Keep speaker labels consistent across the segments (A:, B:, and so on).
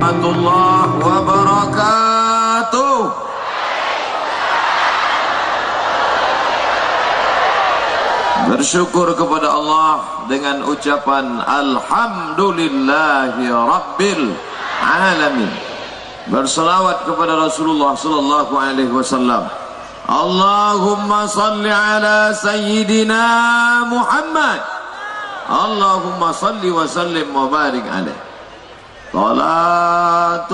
A: warahmatullahi wabarakatuh. Bersyukur kepada Allah dengan ucapan Alhamdulillahi Rabbil Alamin. Berselawat kepada Rasulullah sallallahu alaihi wasallam. Allahumma salli ala Sayyidina Muhammad. Allahumma salli wa sallim wa barik alaihi. Salatullah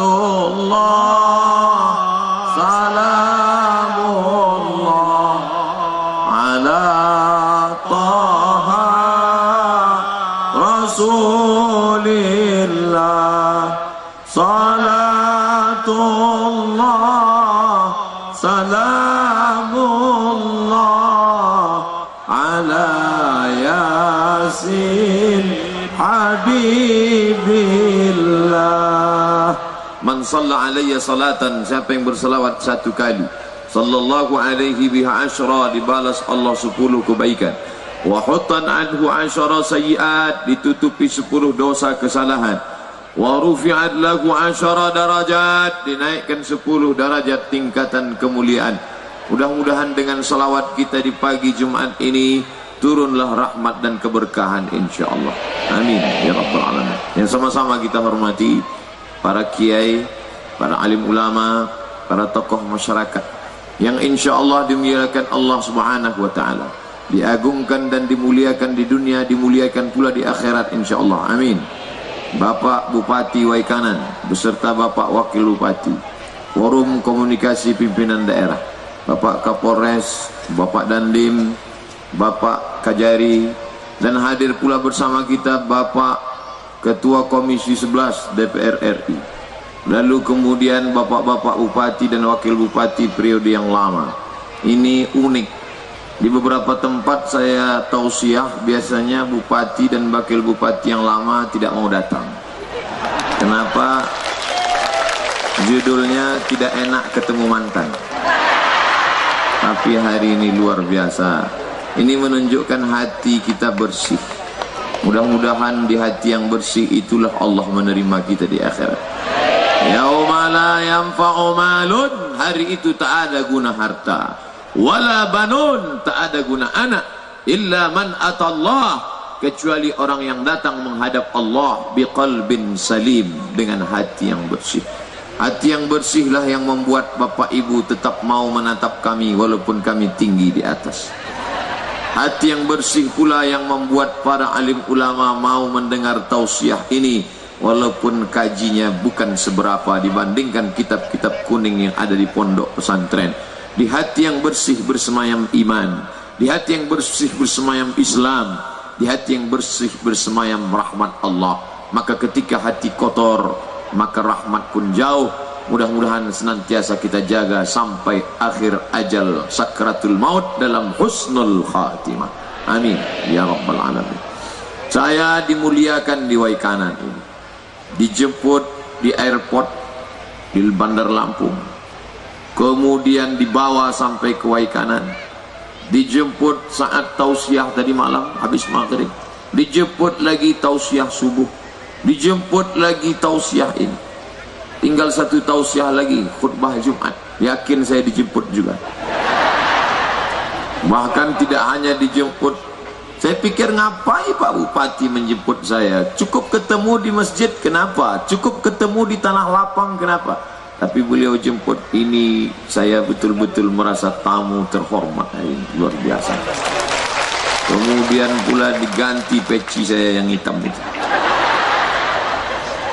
A: salamullah ala Taha Rasulillah. Salatullah salamullah ala Yasin Habibillah. Man shalla alayya salatan, siapa yang berselawat satu kali, sallallahu alaihi biha asyra, dibalas Allah 10 kebaikan. Wa huttan anhu asyra sayiat, ditutupi 10 dosa kesalahan. Wa rufi'at lahu asyra darajat, dinaikkan 10 darajat tingkatan kemuliaan. Mudah-mudahan dengan salawat kita di pagi Jumat ini turunlah rahmat dan keberkahan insyaallah. Amin ya rabbal alamin. Yang sama-sama kita hormati para kiai, para alim ulama, para tokoh masyarakat yang insyaallah dimuliakan Allah Subhanahu wa taala, diagungkan dan dimuliakan di dunia, dimuliakan pula di akhirat insyaallah. Amin. Bapak Bupati Waikanan beserta Bapak Wakil Bupati, Forum Komunikasi Pimpinan Daerah, Bapak Kapolres, Bapak Dandim, Bapak Kajari, dan hadir pula bersama kita Bapak Ketua Komisi 11 DPR RI, lalu kemudian Bapak-Bapak Bupati dan Wakil Bupati periode yang lama. Ini unik. Di beberapa tempat saya tausiah, biasanya bupati dan wakil bupati yang lama tidak mau datang. Kenapa? Judulnya tidak enak ketemu mantan. Tapi hari ini luar biasa. Ini menunjukkan hati kita bersih. Mudah-mudahan di hati yang bersih itulah Allah menerima kita di akhirat. Yauma la yanfa'u malun, hari itu tak ada guna harta, wala banun, tak ada guna anak, illa man atallah, kecuali orang yang datang menghadap Allah biqalbin salim, dengan hati yang bersih. Hati yang bersihlah yang membuat Bapak Ibu tetap mau menatap kami walaupun kami tinggi di atas. Hati yang bersih pula yang membuat para alim ulama mau mendengar tausiah ini walaupun kajinya bukan seberapa dibandingkan kitab-kitab kuning yang ada di pondok pesantren. Di hati yang bersih bersemayam iman, di hati yang bersih bersemayam Islam, di hati yang bersih bersemayam rahmat Allah. Maka ketika hati kotor, maka rahmat pun jauh. Mudah-mudahan senantiasa kita jaga sampai akhir ajal sakratul maut dalam husnul khatimah. Amin ya rabbal alamin. Saya dimuliakan di Waikanan ini, dijemput di airport di Bandar Lampung, kemudian dibawa sampai ke Waikanan, dijemput saat tausiah tadi malam habis maghrib, dijemput lagi tausiah subuh, dijemput lagi tausiah ini. Tinggal satu tausiah lagi, khutbah Jumat. Yakin saya dijemput juga. Bahkan tidak hanya dijemput, saya pikir ngapain Pak Bupati menjemput saya? Cukup ketemu di masjid, kenapa? Cukup ketemu di tanah lapang, kenapa? Tapi beliau jemput, ini saya betul-betul merasa tamu terhormat hari ini, luar biasa. Kemudian pula diganti peci saya yang hitam itu,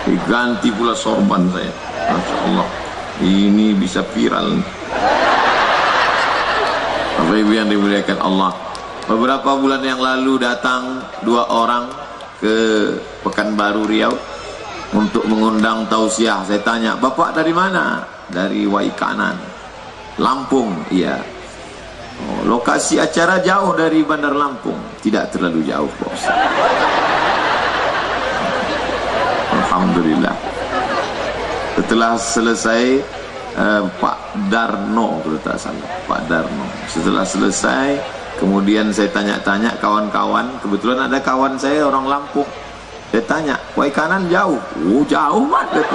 A: diganti pula sorban saya. Masya Allah, ini bisa viral. Bapak Ibu yang dimuliakan Allah, beberapa bulan yang lalu datang 2 orang ke Pekanbaru Riau untuk mengundang tausiah. Saya tanya, Bapak dari mana? Dari Waikanan, Lampung. Iya. Oh, lokasi acara jauh dari Bandar Lampung? Tidak terlalu jauh, Bos. Alhamdulillah. Setelah selesai Pak Darno, kalau tak salah, Pak Darno. Setelah selesai, kemudian saya tanya-tanya kawan-kawan. Kebetulan ada kawan saya orang Lampung. Saya tanya, Waikanan jauh? Oh, jauh banget.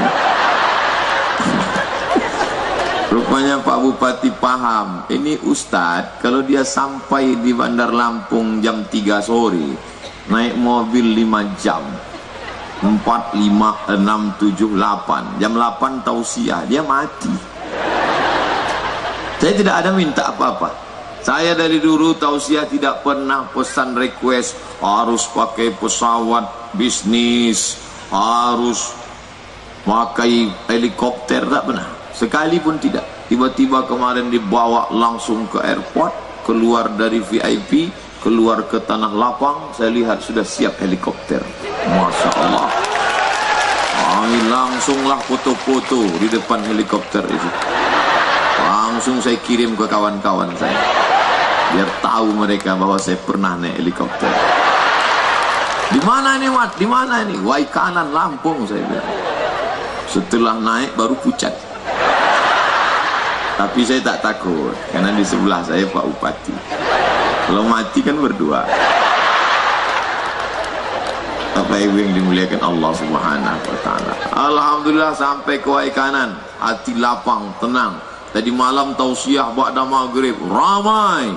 A: Rupanya Pak Bupati paham. Ini Ustadz kalau dia sampai di Bandar Lampung jam 3 sore, naik mobil 5 jam, 4, 5, 6, 7, 8, jam 8 tausiah, dia mati. Saya tidak ada minta apa-apa. Saya dari dulu tausiah tidak pernah pesan request harus pakai pesawat bisnis, harus pakai helikopter, tak pernah. Sekali pun tidak. Tiba-tiba kemarin dibawa langsung ke airport, keluar dari VIP, keluar ke tanah lapang, saya lihat sudah siap helikopter. Masya Allah. Kami langsunglah foto-foto di depan helikopter itu. Langsung saya kirim ke kawan-kawan saya, biar tahu mereka bahwa saya pernah naik helikopter. Di mana ini, Mat? Di mana ini? Waikanan, Lampung, saya bilang. Setelah naik baru pucat. Tapi saya tak takut, karena di sebelah saya Pak Bupati. Kalau mati kan berdua. Bapak Ibu yang dimuliakan Allah Subhanahu wa Ta'ala, alhamdulillah sampai ke Waikanan, hati lapang, tenang. Tadi malam tausiah ba'da maghrib ramai,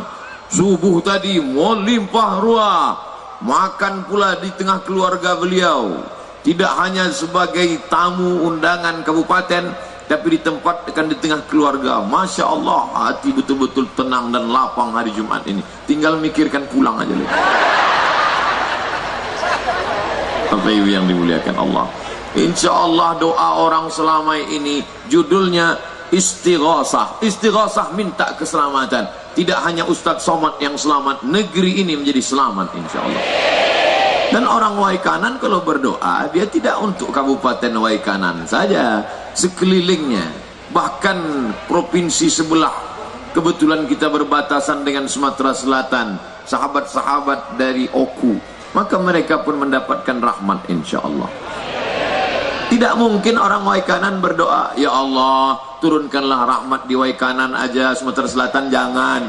A: subuh tadi melimpah ruah, makan pula di tengah keluarga beliau. Tidak hanya sebagai tamu undangan kabupaten, tapi ditempatkan di tengah keluarga. Masya Allah, hati betul-betul tenang dan lapang hari Jumat ini. Tinggal mikirkan pulang aja. Bapak Ibu yang dimuliakan Allah, insya Allah doa orang selama ini judulnya istighosah. Istighosah minta keselamatan. Tidak hanya Ustadz Somad yang selamat, negeri ini menjadi selamat insya Allah. Dan orang Waikanan kalau berdoa, dia tidak untuk Kabupaten Waikanan saja, sekelilingnya, bahkan provinsi sebelah. Kebetulan kita berbatasan dengan Sumatera Selatan, sahabat-sahabat dari Oku, maka mereka pun mendapatkan rahmat insya Allah. Tidak mungkin orang Waikanan berdoa, ya Allah turunkanlah rahmat di Waikanan aja, Sumatera Selatan jangan.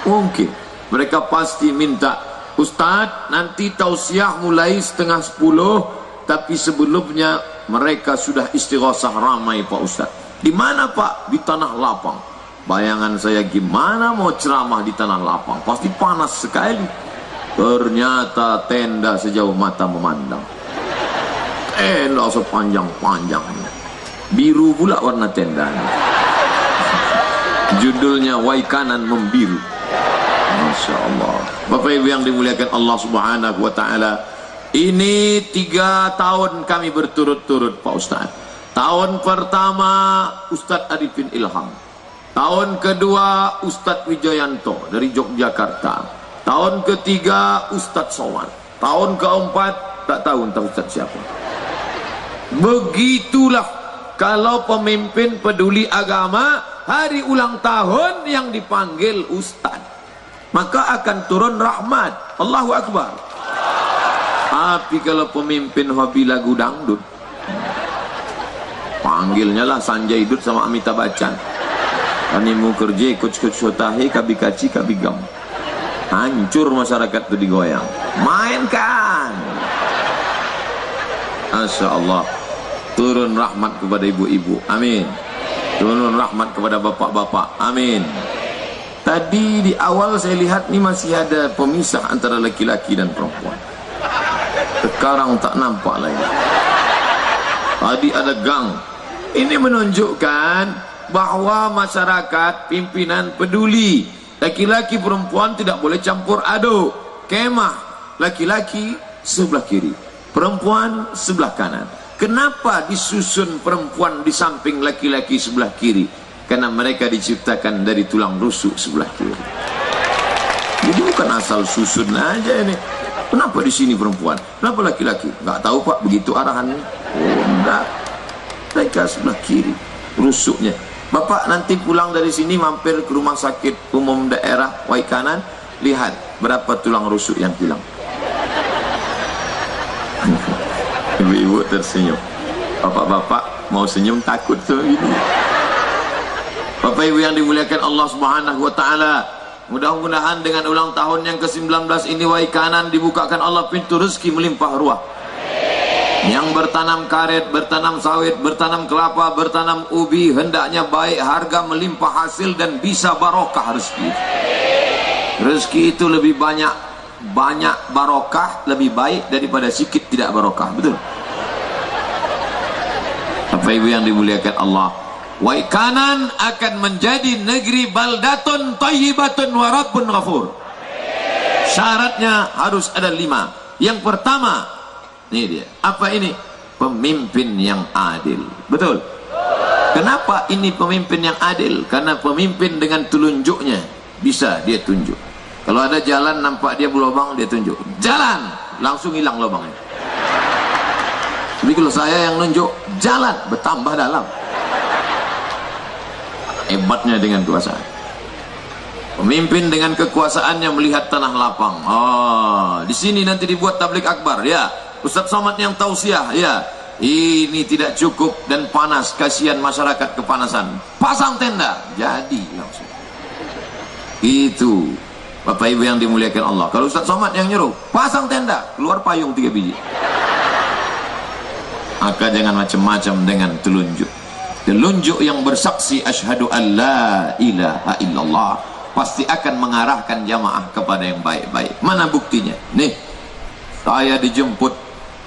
A: Mungkin mereka pasti minta, Ustadz nanti tausiah mulai 9:30, tapi sebelumnya mereka sudah istighosah ramai Pak Ustadz. Di mana Pak? Di tanah lapang. Bayangan saya gimana mau ceramah di tanah lapang, pasti panas sekali. Ternyata tenda sejauh mata memandang, tenda sepanjang-panjangnya, biru pula warna tendanya. Judulnya Waikanan Membiru. Masya Allah. Bapak Ibu yang dimuliakan Allah Subhanahu wa Ta'ala, ini 3 tahun kami berturut-turut Pak Ustadz. Tahun pertama Ustadz Arifin Ilham, tahun kedua Ustadz Wijayanto dari Yogyakarta, tahun ketiga Ustadz Somad, tahun keempat tak tahu entah Ustadz siapa. Begitulah kalau pemimpin peduli agama hari ulang tahun yang dipanggil Ustadz, maka akan turun rahmat. Allahu Akbar. Tapi kalau pemimpin hobi lagu dangdut, panggilnya lah Sanjay Dutt sama Amitabh Bachchan. Kani mu kerja ikut sotahi kabi kaci kabi gam. Hancur masyarakat itu digoyang. Mainkan. Masya Allah. Turun rahmat kepada ibu-ibu. Amin. Turun rahmat kepada bapak-bapak. Amin. Tadi di awal saya lihat ini masih ada pemisah antara laki-laki dan perempuan. Sekarang tak nampak lagi. Tadi ada gang. Ini menunjukkan bahwa masyarakat pimpinan peduli. Laki-laki perempuan tidak boleh campur aduk. Kemah, laki-laki sebelah kiri, perempuan sebelah kanan. Kenapa disusun perempuan di samping laki-laki sebelah kiri? Karena mereka diciptakan dari tulang rusuk sebelah kiri. Jadi bukan asal susun aja ini. Kenapa di sini perempuan? Kenapa laki-laki? Nggak tahu Pak, begitu arahannya. Oh enggak, mereka sebelah kiri rusuknya. Bapak nanti pulang dari sini mampir ke rumah sakit umum daerah Waikanan, lihat berapa tulang rusuk yang hilang. Ibu-ibu tersenyum, bapak-bapak mau senyum takut sama ini. Bapak Ibu yang dimuliakan Allah Subhanahu wa Ta'ala, mudah-mudahan dengan ulang tahun yang ke-19 ini Waikanan dibukakan Allah pintu rezeki melimpah ruah. Yang bertanam karet, bertanam sawit, bertanam kelapa, bertanam ubi, hendaknya baik, harga melimpah hasil dan bisa barokah rezeki. Rezeki itu lebih banyak barokah, lebih baik daripada sikit tidak barokah. Betul? Bapak Ibu yang dimuliakan Allah, Waikanan akan menjadi negeri baldatun thayyibatun wa rabbun ghafur. Syaratnya harus ada 5. Yang pertama, ini dia. Apa ini? Pemimpin yang adil. Betul? Kenapa ini pemimpin yang adil? Karena pemimpin dengan telunjuknya bisa dia tunjuk. Kalau ada jalan nampak dia berlubang, dia tunjuk. Jalan, langsung hilang lubangnya. Tapi kalau saya yang nunjuk, jalan bertambah dalam. Hebatnya dengan kekuasaan. Pemimpin dengan kekuasaannya melihat tanah lapang. Di sini nanti dibuat tablik akbar. Ya, Ustaz Somad yang tausiah. Ya, ini tidak cukup dan panas. Kasihan masyarakat kepanasan. Pasang tenda. Jadi langsung. Itu Bapak Ibu yang dimuliakan Allah. Kalau Ustaz Somad yang nyuruh, pasang tenda, keluar payung 3 biji. Maka jangan macam-macam dengan telunjuk. Telunjuk yang bersaksi asyhadu an la ilaha illallah pasti akan mengarahkan jamaah kepada yang baik-baik. Mana buktinya? Nih, saya dijemput.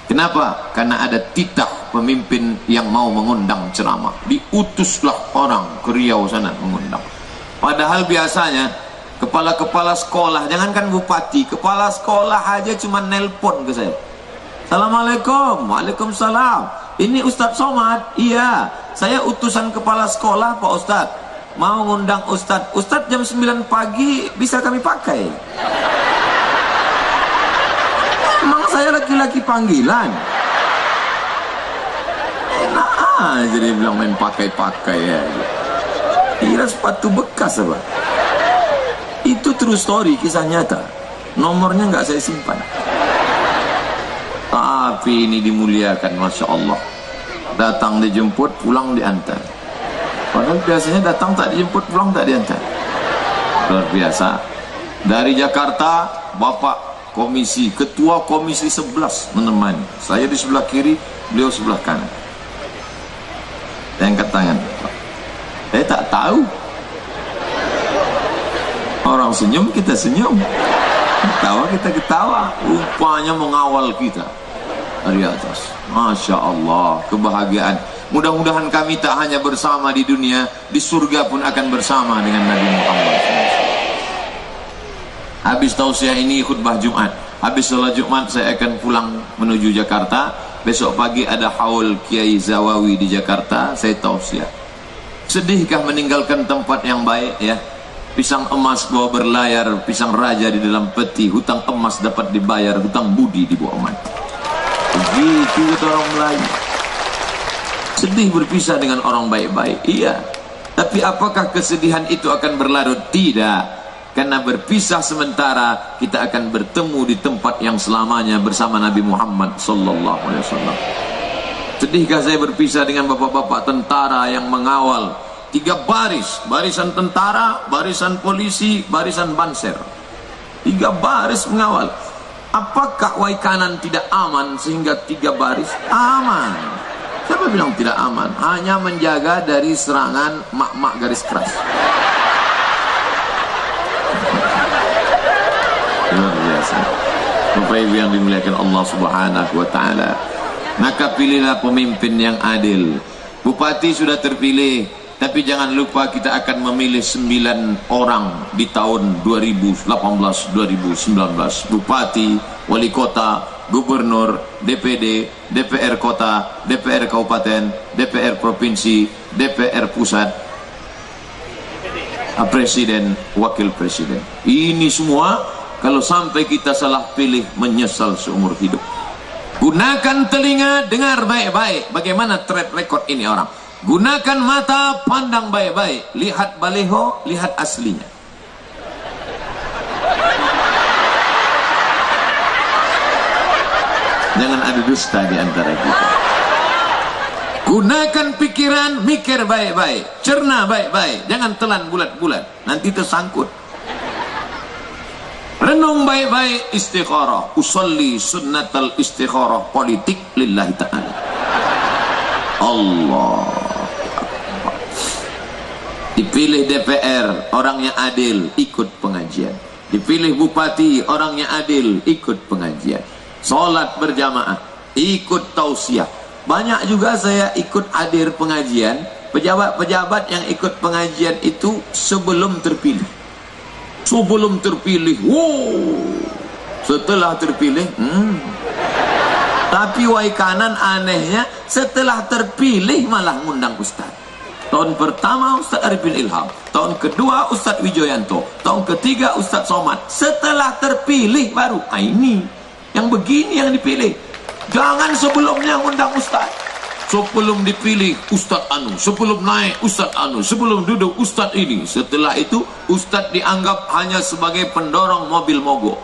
A: Kenapa? Karena ada titah pemimpin yang mau mengundang ceramah. Diutuslah orang ke Riau sana mengundang. Padahal biasanya kepala-kepala sekolah, jangankan bupati, kepala sekolah aja cuma nelpon ke saya. Assalamualaikum. Waalaikumsalam. Ini Ustadz Somad. Iya, saya utusan kepala sekolah Pak Ustadz, mau ngundang Ustadz. Ustadz jam 9 pagi bisa kami pakai? Emang saya laki-laki panggilan? Enak aja dia bilang main pakai-pakai ya. Kira sepatu bekas apa? Itu true story, kisah nyata. Nomornya nggak saya simpan. Tapi ini dimuliakan, Masya Allah. Datang dijemput, pulang diantar. Padahal biasanya datang tak dijemput, pulang tak diantar. Luar biasa. Dari Jakarta, Bapak Komisi, Ketua Komisi 11 menemani. Saya di sebelah kiri, beliau sebelah kanan. Saya angkat tangan. Saya tak tahu. Orang senyum, kita senyum. Ketawa, kita ketawa. Rupanya mengawal kita dari atas. Masya Allah, kebahagiaan. Mudah-mudahan kami tak hanya bersama di dunia, di surga pun akan bersama dengan Nabi Muhammad. Habis tausiah ini khutbah Jumat. Habis sholat Jumat saya akan pulang menuju Jakarta. Besok pagi ada haul Kiai Zawawi di Jakarta. Saya tausiah. Sedihkah meninggalkan tempat yang baik ya? Pisang emas bawa berlayar, pisang raja di dalam peti. Hutang emas dapat dibayar, hutang budi dibawa mati. Begitu kata orang Melayu. Sedih berpisah dengan orang baik-baik. Iya. Tapi apakah kesedihan itu akan berlarut? Tidak. Karena berpisah sementara, kita akan bertemu di tempat yang selamanya bersama Nabi Muhammad sallallahu alaihi wasallam. Sedihkah saya berpisah dengan bapak-bapak tentara yang mengawal 3 baris, barisan tentara, barisan polisi, barisan banser. 3 baris mengawal. Apakah Waikanan tidak aman sehingga 3 baris? Aman. Siapa bilang tidak aman? Hanya menjaga dari serangan mak-mak garis keras. Luar biasa. Bapak Ibu yang dimuliakan Allah Subhanahu wa taala. Maka pilihlah pemimpin yang adil. Bupati sudah terpilih, tapi jangan lupa kita akan memilih 9 orang di tahun 2018-2019. Bupati, wali kota, gubernur, DPD, DPR kota, DPR kabupaten, DPR provinsi, DPR pusat, presiden, wakil presiden. Ini semua kalau sampai kita salah pilih menyesal seumur hidup. Gunakan telinga, dengar baik-baik. Bagaimana track record ini orang? Gunakan mata, pandang baik-baik. Lihat baleho, lihat aslinya. Jangan ada dusta di antara kita. Gunakan pikiran, mikir baik-baik. Cerna baik-baik. Jangan telan bulat-bulat. Nanti tersangkut. Renung baik-baik, istikharah. Usolli sunnatal istikharah politik lillahi ta'ala. Allah. Dipilih DPR, orangnya adil, ikut pengajian. Dipilih bupati, orangnya adil, ikut pengajian. Sholat berjamaah, ikut tausiah. Banyak juga saya ikut hadir pengajian. Pejabat-pejabat yang ikut pengajian itu sebelum terpilih. Sebelum terpilih, wow. Setelah terpilih, Tapi waikanan anehnya, setelah terpilih malah ngundang ustaz. Tahun pertama Ustaz Arifin Ilham, tahun kedua Ustaz Wijoyanto, tahun ketiga Ustaz Somad. Setelah terpilih baru, ini yang begini yang dipilih. Jangan sebelumnya ngundang ustaz. Sebelum dipilih Ustaz Anu, sebelum naik Ustaz Anu, sebelum duduk Ustaz ini. Setelah itu Ustaz dianggap hanya sebagai pendorong mobil mogok.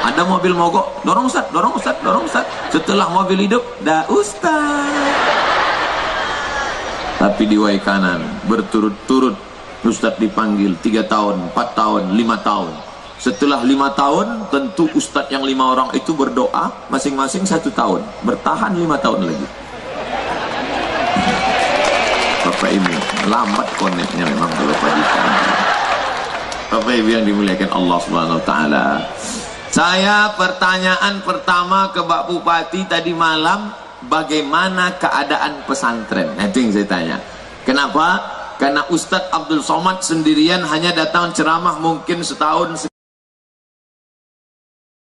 A: Ada mobil mogok, dorong Ustaz, dorong Ustaz, dorong Ustaz. Setelah mobil hidup, dah Ustaz. Tapi di Waikanan berturut-turut Ustaz dipanggil 3 tahun, 4 tahun, 5 tahun. Setelah 5 tahun, tentu Ustaz yang 5 orang itu berdoa masing-masing 1 tahun, bertahan 5 tahun lagi. Bapak Ibu, lambat koneknya memang kalau pagi. Bapak Ibu yang dimuliakan Allah Subhanahu wa taala. Saya pertanyaan pertama ke Pak Bupati tadi malam, bagaimana keadaan pesantren? Nah, itu yang saya tanya. Kenapa? Karena Ustadz Abdul Somad sendirian hanya datang ceramah mungkin setahun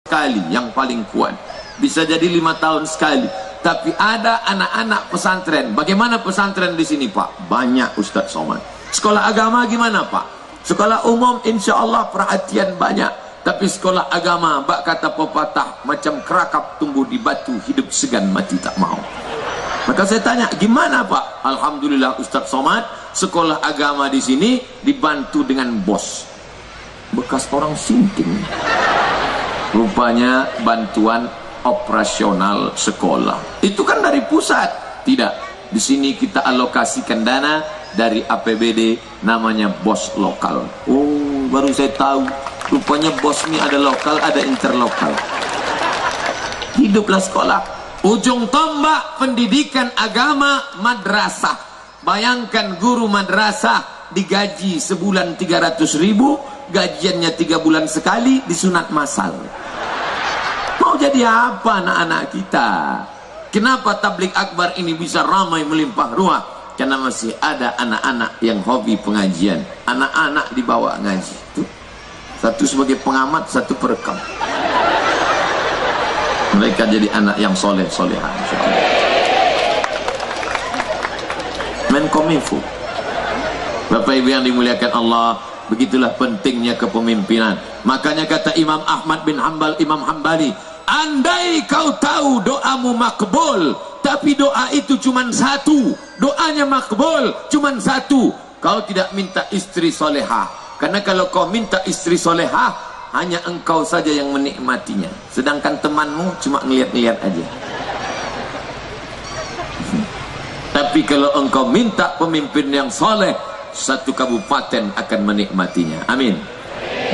A: sekali, yang paling kuat. Bisa jadi 5 tahun sekali. Tapi ada anak-anak pesantren. Bagaimana pesantren di sini, Pak? Banyak Ustadz Somad. Sekolah agama gimana, Pak? Sekolah umum insya Allah perhatian banyak. Tapi sekolah agama, bak kata pepatah, macam kerakap tumbuh di batu, hidup segan mati tak mau. Maka saya tanya, gimana Pak? Alhamdulillah Ustadz Somad, sekolah agama di sini dibantu dengan bos. Bekas orang sinting. Rupanya bantuan operasional sekolah. Itu kan dari pusat. Tidak. Di sini kita alokasikan dana dari APBD, namanya bos lokal. Oh, baru saya tahu. Rupanya bos ini ada lokal, ada interlokal. Hiduplah sekolah. Ujung tombak pendidikan agama madrasah. Bayangkan guru madrasah digaji sebulan 300.000, gajiannya 3 bulan sekali, disunat masal. Mau jadi apa anak-anak kita? Kenapa tablik akbar ini bisa ramai melimpah ruah? Karena masih ada anak-anak yang hobi pengajian. Anak-anak dibawa ngaji. Tuh. Satu sebagai pengamat, satu perekam. Mereka jadi anak yang soleh-solehan. Menkominfo. Bapak Ibu yang dimuliakan Allah, begitulah pentingnya kepemimpinan. Makanya kata Imam Ahmad bin Hanbal, Imam Hambali, andai kau tahu doamu makbul, tapi doa itu cuma satu, doanya makbul cuma satu, kau tidak minta istri solehah. Karena kalau kau minta istri solehah, hanya engkau saja yang menikmatinya, sedangkan temanmu cuma ngeliat-ngeliat aja. Tapi kalau engkau minta pemimpin yang soleh, satu kabupaten akan menikmatinya. Amin.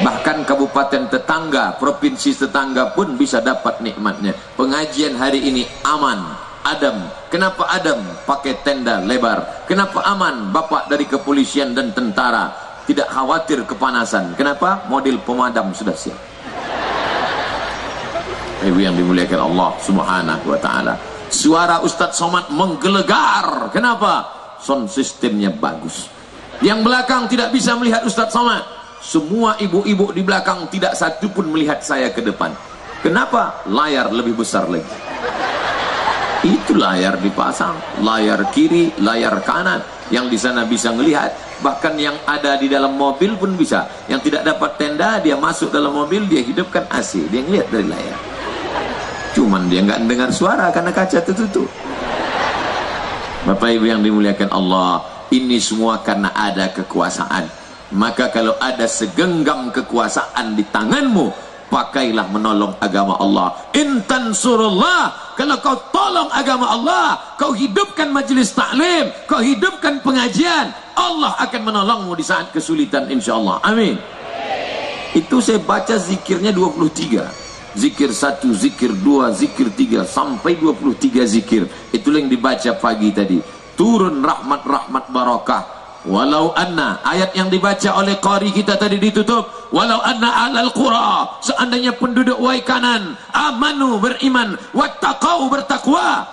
A: Bahkan kabupaten tetangga, provinsi tetangga pun bisa dapat nikmatnya. Pengajian hari ini aman, adem. Kenapa adem? Pakai tenda lebar. Kenapa aman? Bapak dari kepolisian dan tentara tidak khawatir kepanasan. Kenapa? Model pemadam sudah siap. Ibu yang dimuliakan Allah Subhanahu wa taala. Suara Ustadz Somad menggelegar. Kenapa? Sound sistemnya bagus. Yang belakang tidak bisa melihat Ustadz Somad. Semua ibu-ibu di belakang tidak satu pun melihat saya ke depan. Kenapa? Layar lebih besar lagi. Itu layar dipasang, layar kiri, layar kanan. Yang di sana bisa melihat. Bahkan yang ada di dalam mobil pun bisa. Yang tidak dapat tenda, dia masuk dalam mobil, dia hidupkan AC, dia ngelihat dari layar. Cuman dia nggak dengar suara karena kaca tertutup. Bapak Ibu yang dimuliakan Allah, ini semua karena ada kekuasaan. Maka kalau ada segenggam kekuasaan di tanganmu, pakailah menolong agama Allah. Intan surullah, kalau kau tolong agama Allah, kau hidupkan majelis taklim, kau hidupkan pengajian, Allah akan menolongmu di saat kesulitan, insya Allah. Amin. Itu saya baca zikirnya 23. Zikir 1, zikir 2, zikir 3 sampai 23 zikir. Itulah yang dibaca pagi tadi. Turun rahmat-rahmat barakah. Walau anna, ayat yang dibaca oleh qari kita tadi ditutup, walau anna alal qura, seandainya penduduk waikanan amanu, beriman, wattaqau, bertakwa.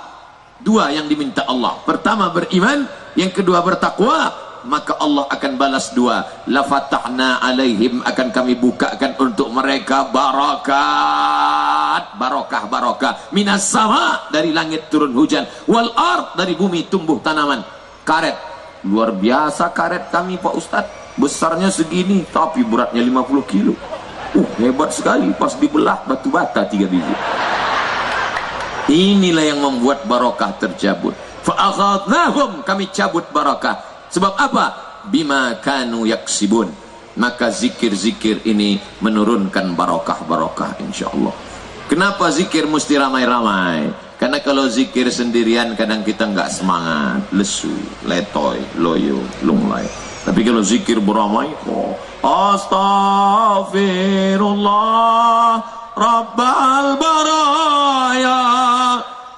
A: Dua yang diminta Allah, pertama beriman, yang kedua bertakwa, maka Allah akan balas dua. La fatahna alaihim, akan kami bukakan untuk mereka barakat, barokah minas sama, dari langit turun hujan, wal ard, dari bumi tumbuh tanaman. Karet, luar biasa karet kami Pak Ustadz, besarnya segini tapi beratnya 50 kilo. Hebat sekali, pas dibelah batu bata 3 biji. Inilah yang membuat barokah tercabut. Fa'akhadnahum, kami cabut barokah. Sebab apa? Bima kanu yaksibun. Maka zikir-zikir ini menurunkan barokah-barokah insyaallah. Kenapa zikir mesti ramai-ramai? Karena kalau zikir sendirian kadang kita nggak semangat, lesu, letoy, loyo, lunglai. Tapi kalau zikir beramai, astaghfirullah rabbal baraya,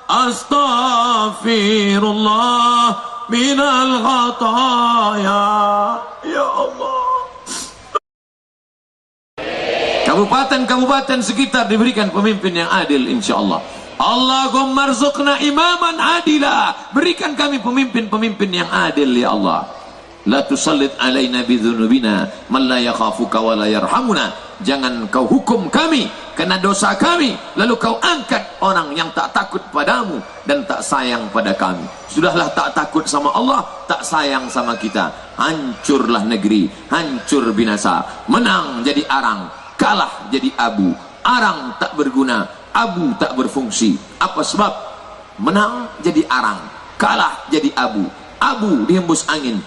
A: astaghfirullah minal khataya. Ya Allah. Kabupaten-kabupaten sekitar diberikan pemimpin yang adil insyaallah. Allahumma rzuqna imaman adila, berikan kami pemimpin-pemimpin yang adil ya Allah. La tusallit alaina bidzunubina man la yakhafuka wa la yarhamuna. Jangan kau hukum kami karena dosa kami, lalu kau angkat orang yang tak takut padamu dan tak sayang pada kami. Sudahlah tak takut sama Allah, tak sayang sama kita. Hancurlah negeri, hancur binasa. Menang jadi arang, kalah jadi abu. Arang tak berguna, abu tak berfungsi. Apa sebab? Menang jadi arang, kalah jadi abu. Abu dihembus angin,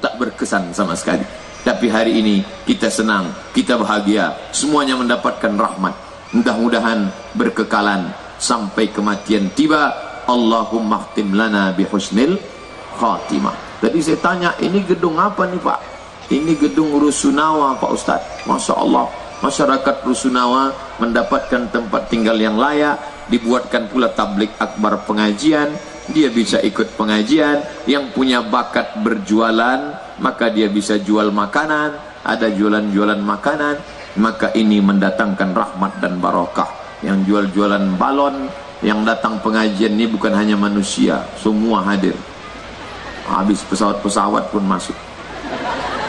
A: tak berkesan sama sekali. Tapi hari ini kita senang, kita bahagia, semuanya mendapatkan rahmat. Mudah-mudahan berkekalan sampai kematian tiba. Allahumma khtim lana bihusnil khatimah. Tadi saya tanya, ini gedung apa nih Pak? Ini gedung Rusunawa Pak Ustadz. Masya Allah, masyarakat Rusunawa mendapatkan tempat tinggal yang layak, dibuatkan pula tablik akbar pengajian, dia bisa ikut pengajian. Yang punya bakat berjualan, maka dia bisa jual makanan, ada jualan-jualan makanan, maka ini mendatangkan rahmat dan barokah. Yang jual-jualan balon, yang datang pengajian ini bukan hanya manusia, semua hadir. Habis pesawat-pesawat pun masuk.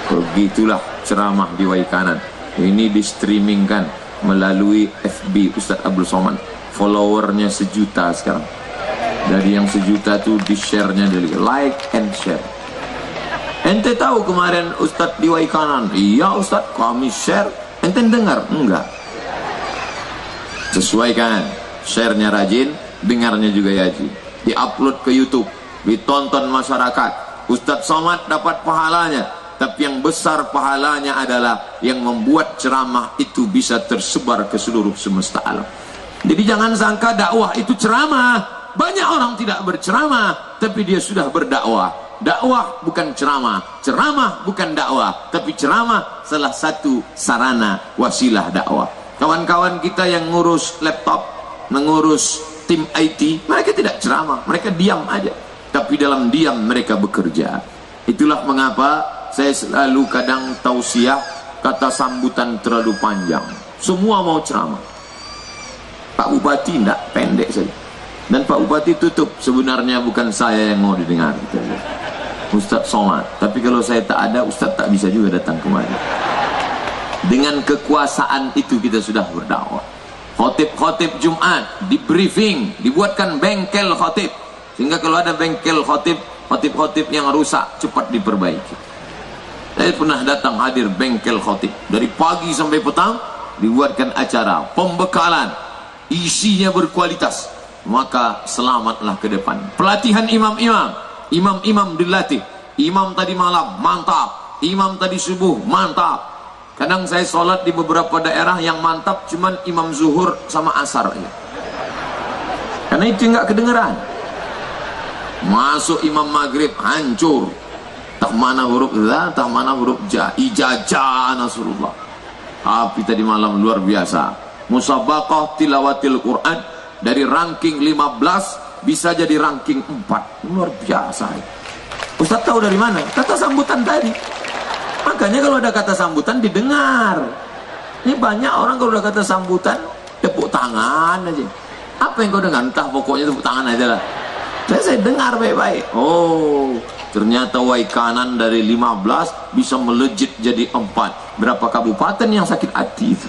A: Begitulah ceramah di Waikanan. Ini di streamingkan melalui FB Ustadz Abdul Somad. Followernya 1 juta sekarang. Dari yang 1 juta tuh di share-nya dari like and share. Ente tahu kemarin Ustadz di Waikanan? Iya Ustadz, kami share. Ente dengar? Enggak. Sesuaikan, share-nya rajin, dengarnya juga rajin. Di-upload ke YouTube, ditonton masyarakat. Ustadz Somad dapat pahalanya. Tapi yang besar pahalanya adalah yang membuat ceramah itu bisa tersebar ke seluruh semesta alam. Jadi jangan sangka dakwah itu ceramah. Banyak orang tidak berceramah, tapi dia sudah berdakwah. Dakwah bukan ceramah, ceramah bukan dakwah, tapi ceramah salah satu sarana wasilah dakwah. Kawan-kawan kita yang ngurus laptop, mengurus tim IT, mereka tidak ceramah, mereka diam aja. Tapi dalam diam mereka bekerja. Itulah mengapa saya selalu kadang tausiah, kata sambutan terlalu panjang. Semua mau ceramah. Pak Bupati tidak, pendek saja. Dan Pak Bupati tutup, sebenarnya bukan saya yang mau didengar. Ustadz Somad. Tapi kalau saya tak ada, Ustadz tak bisa juga datang kemari. Dengan kekuasaan itu kita sudah berdakwah. Khotib-khotib Jumat, di briefing, dibuatkan bengkel khotib. Sehingga kalau ada bengkel khotib-khotib yang rusak, cepat diperbaiki. Saya pernah datang hadir bengkel khotib. Dari pagi sampai petang dibuatkan acara pembekalan, isinya berkualitas. Maka selamatlah ke depan. Pelatihan imam-imam dilatih. Imam tadi malam mantap, imam tadi subuh mantap. Kadang saya sholat di beberapa daerah yang mantap cuman imam zuhur sama asar aja. Karena itu nggak kedengeran. Masuk imam maghrib hancur. Tak mana huruf za, tak mana huruf ja, ijajah Nasrullah. Tapi tadi malam luar biasa. Musabaqah tilawatil Quran dari ranking 15 bisa jadi ranking 4. Luar biasa. Ustaz tahu dari mana? Kata sambutan tadi. Makanya kalau ada kata sambutan didengar. Ini banyak orang kalau ada kata sambutan tepuk tangan aja. Apa yang kau dengar? Entah, pokoknya tepuk tangan aja lah. Saya dengar baik-baik. Oh, ternyata Waikanan dari 15 bisa melejit jadi 4. Berapa kabupaten yang sakit hati itu?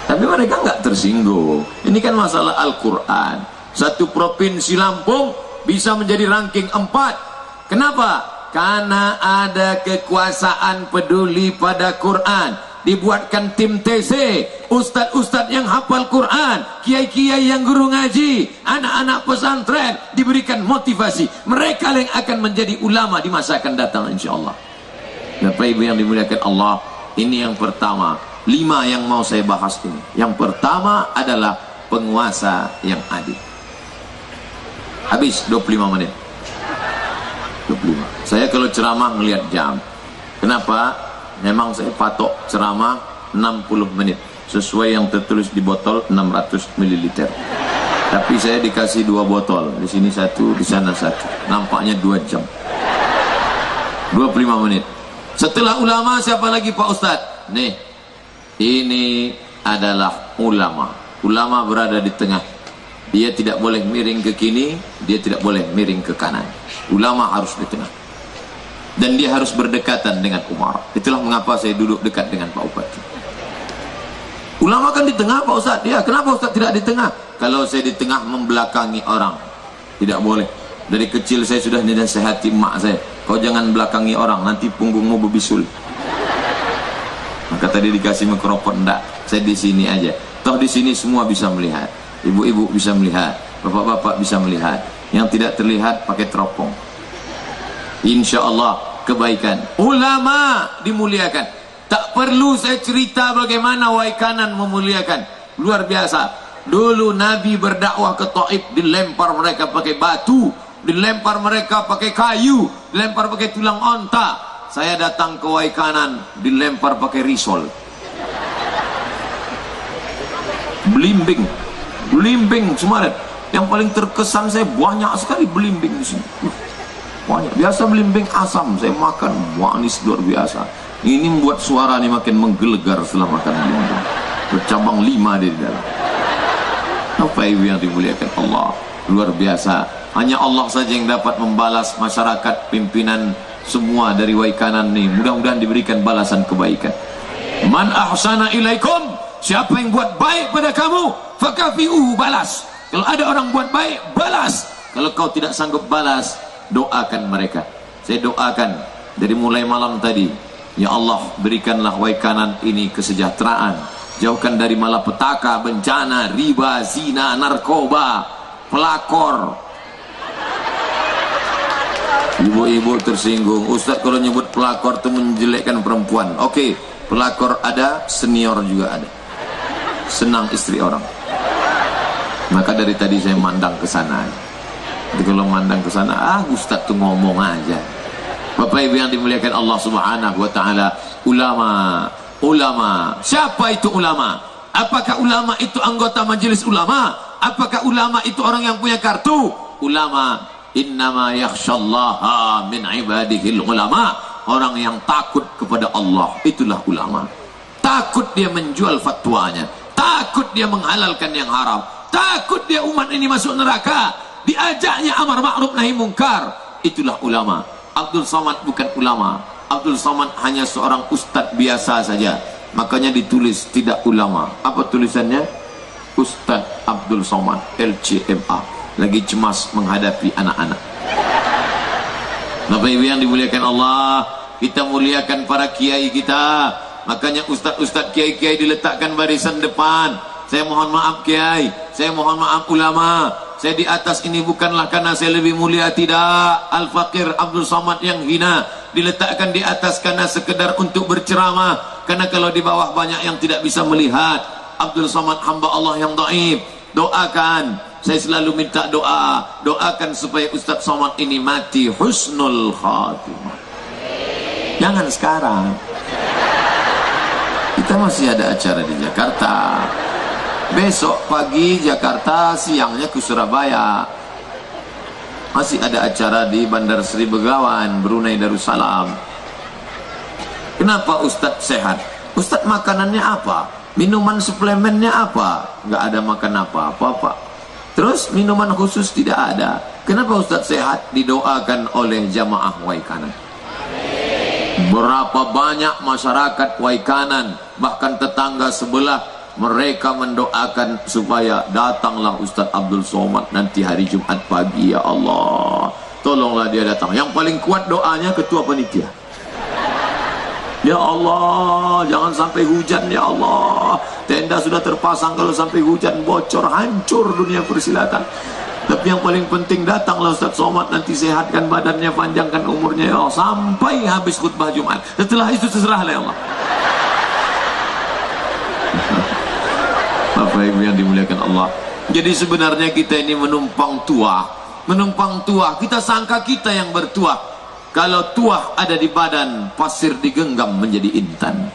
A: Tapi mereka nggak tersinggung. Ini kan masalah Al-Quran. Satu provinsi Lampung bisa menjadi ranking 4. Kenapa? Karena ada kekuasaan peduli pada Quran. Dibuatkan tim TC, ustadz-ustadz yang hafal Quran, kiai-kiai yang guru ngaji, anak-anak pesantren diberikan motivasi. Mereka yang akan menjadi ulama di masa akan datang, insya Allah. Bapak Ibu yang dimuliakan Allah, ini yang pertama. 5 yang mau saya bahas ini. Yang pertama adalah penguasa yang adil. Habis 25 menit. 25. Saya kalau ceramah melihat jam. Kenapa? Memang saya patok ceramah 60 menit sesuai yang tertulis di botol 600 ml. Tapi saya dikasih 2 botol, di sini 1, di sana 1. Nampaknya 2 jam. 25 menit. Setelah ulama siapa lagi Pak Ustadz? Nih, ini adalah ulama. Ulama berada di tengah. Dia tidak boleh miring ke kiri, dia tidak boleh miring ke kanan. Ulama harus di tengah. Dan dia harus berdekatan dengan Umar. Itulah mengapa saya duduk dekat dengan Pak Bupati. Ulama kan di tengah Pak Ustadz. Ya, kenapa Ustadz tidak di tengah? Kalau saya di tengah membelakangi orang, tidak boleh. Dari kecil saya sudah dinasihati mak saya, kau jangan belakangi orang, nanti punggungmu berbisul. Maka tadi dikasih mikrofon, enggak, saya di sini aja. Toh di sini semua bisa melihat. Ibu-ibu bisa melihat, bapak-bapak bisa melihat. Yang tidak terlihat pakai teropong. Insya Allah kebaikan. Ulama dimuliakan. Tak perlu saya cerita bagaimana Waikanan memuliakan. Luar biasa. Dulu Nabi berdakwah ke Taif, dilempar mereka pakai batu, dilempar mereka pakai kayu, dilempar pakai tulang onta. Saya datang ke Waikanan, dilempar pakai risol. Belimbing, belimbing Sumaret. Yang paling terkesan saya banyak sekali belimbing di sini. Banyak. Biasa belimbing asam saya makan manis luar biasa. Ini membuat suara nih makin menggelegar setelah makan belimbing. Bercabang 5 di dalam. Apa ibu yang dimuliakan Allah? Luar biasa. Hanya Allah saja yang dapat membalas masyarakat, pimpinan semua dari Waikanan nih. Mudah-mudahan diberikan balasan kebaikan. Man ahsana ilaikum, siapa yang buat baik pada kamu, fakafi'uhu, balas. Kalau ada orang buat baik, balas. Kalau kau tidak sanggup balas, doakan mereka. Saya doakan dari mulai malam tadi, ya Allah berikanlah Waikanan ini kesejahteraan, jauhkan dari malapetaka, bencana, riba, zina, narkoba, pelakor. Ibu-ibu tersinggung, Ustadz kalau nyebut pelakor itu menjelekkan perempuan. Oke, pelakor ada, senior juga ada, senang istri orang. Maka dari tadi saya mandang ke sana. Jadi kalau mandang ke sana, Ustaz tuh ngomong aja. Bapak Ibu yang dimuliakan Allah Subhanahu wa taala, ulama, ulama. Siapa itu ulama? Apakah ulama itu anggota majelis ulama? Apakah ulama itu orang yang punya kartu? Ulama, innama yakhsyallaha min ibadihil ulama. Orang yang takut kepada Allah, itulah ulama. Takut dia menjual fatwanya, takut dia menghalalkan yang haram, takut dia umat ini masuk neraka, diajaknya amar ma'ruf nahi mungkar. Itulah ulama. Abdul Somad bukan ulama. Abdul Somad hanya seorang ustadz biasa saja. Makanya ditulis tidak ulama. Apa tulisannya? Ustadz Abdul Somad LCMA. Lagi cemas menghadapi anak-anak. Bapak Ibu yang dimuliakan Allah, kita muliakan para kiai kita. Makanya ustadz-ustadz kiai-kiai diletakkan barisan depan. Saya mohon maaf kiai, saya mohon maaf ulama, saya di atas ini bukanlah karena saya lebih mulia, tidak. Al-Fakir Abdul Somad yang hina diletakkan di atas karena sekedar untuk berceramah, karena kalau di bawah banyak yang tidak bisa melihat. Abdul Somad hamba Allah yang dhaif. Doakan, saya selalu minta doa, doakan supaya Ustadz Somad ini mati husnul khatimah. Jangan sekarang. Kita masih ada acara di Jakarta. Besok pagi Jakarta, siangnya ke Surabaya. Masih ada acara di Bandar Sri Begawan, Brunei Darussalam. Kenapa Ustadz sehat? Ustadz makanannya apa? Minuman suplemennya apa? Nggak ada makan apa-apa, Pak. Terus minuman khusus tidak ada. Kenapa Ustadz sehat? Didoakan oleh jamaah Waikanan. Berapa banyak masyarakat Waikanan, bahkan tetangga sebelah, mereka mendoakan supaya datanglah Ustadz Abdul Somad nanti hari Jumat pagi. Ya Allah, tolonglah dia datang. Yang paling kuat doanya ketua panitia. Ya Allah, jangan sampai hujan. Ya Allah, tenda sudah terpasang, kalau sampai hujan bocor, hancur dunia persilatan. Tapi yang paling penting datanglah Ustadz Somad, nanti sehatkan badannya, panjangkan umurnya ya Allah, sampai habis khutbah Jumat. Setelah itu terserahlah ya Allah. Bapak Ibu yang dimuliakan Allah, jadi sebenarnya kita ini menumpang tuah. Menumpang tuah, kita sangka kita yang bertuah. Kalau tuah ada di badan, pasir digenggam menjadi intan.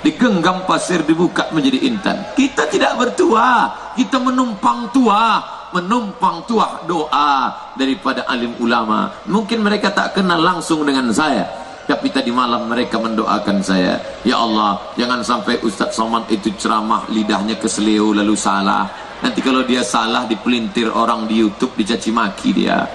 A: Digenggam pasir dibuka menjadi intan. Kita tidak bertuah, kita menumpang tuah. Menumpang tuah doa daripada alim ulama. Mungkin mereka tak kenal langsung dengan saya, tapi tadi malam mereka mendoakan saya. Ya Allah, jangan sampai Ustadz Somad itu ceramah lidahnya keseleo lalu salah. Nanti kalau dia salah dipelintir orang di YouTube, dicaci maki dia.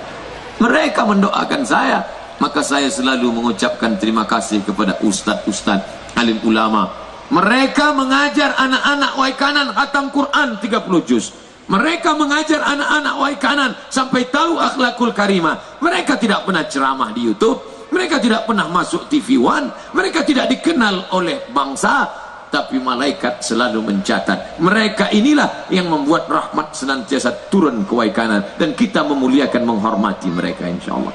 A: Mereka mendoakan saya, maka saya selalu mengucapkan terima kasih kepada ustadz-ustadz alim ulama. Mereka mengajar anak-anak Waikanan khatam Quran 30 juz. Mereka mengajar anak-anak Waikanan sampai tahu akhlakul karimah. Mereka tidak pernah ceramah di YouTube, mereka tidak pernah masuk TV One, mereka tidak dikenal oleh bangsa, tapi malaikat selalu mencatat. Mereka inilah yang membuat rahmat senantiasa turun ke Waikanan, dan kita memuliakan, menghormati mereka insyaallah.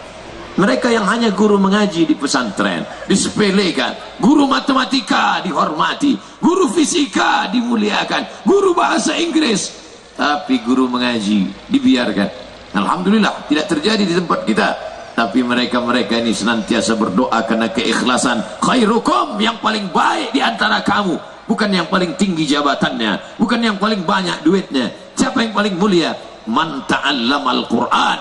A: Mereka yang hanya guru mengaji di pesantren disepelekan, guru matematika dihormati, guru fisika dimuliakan, guru bahasa Inggris, tapi guru mengaji dibiarkan. Alhamdulillah tidak terjadi di tempat kita. Tapi mereka-mereka ini senantiasa berdoa karena keikhlasan. Khairukum, yang paling baik di antara kamu, bukan yang paling tinggi jabatannya, bukan yang paling banyak duitnya. Siapa yang paling mulia? Man ta'allamal Qur'an,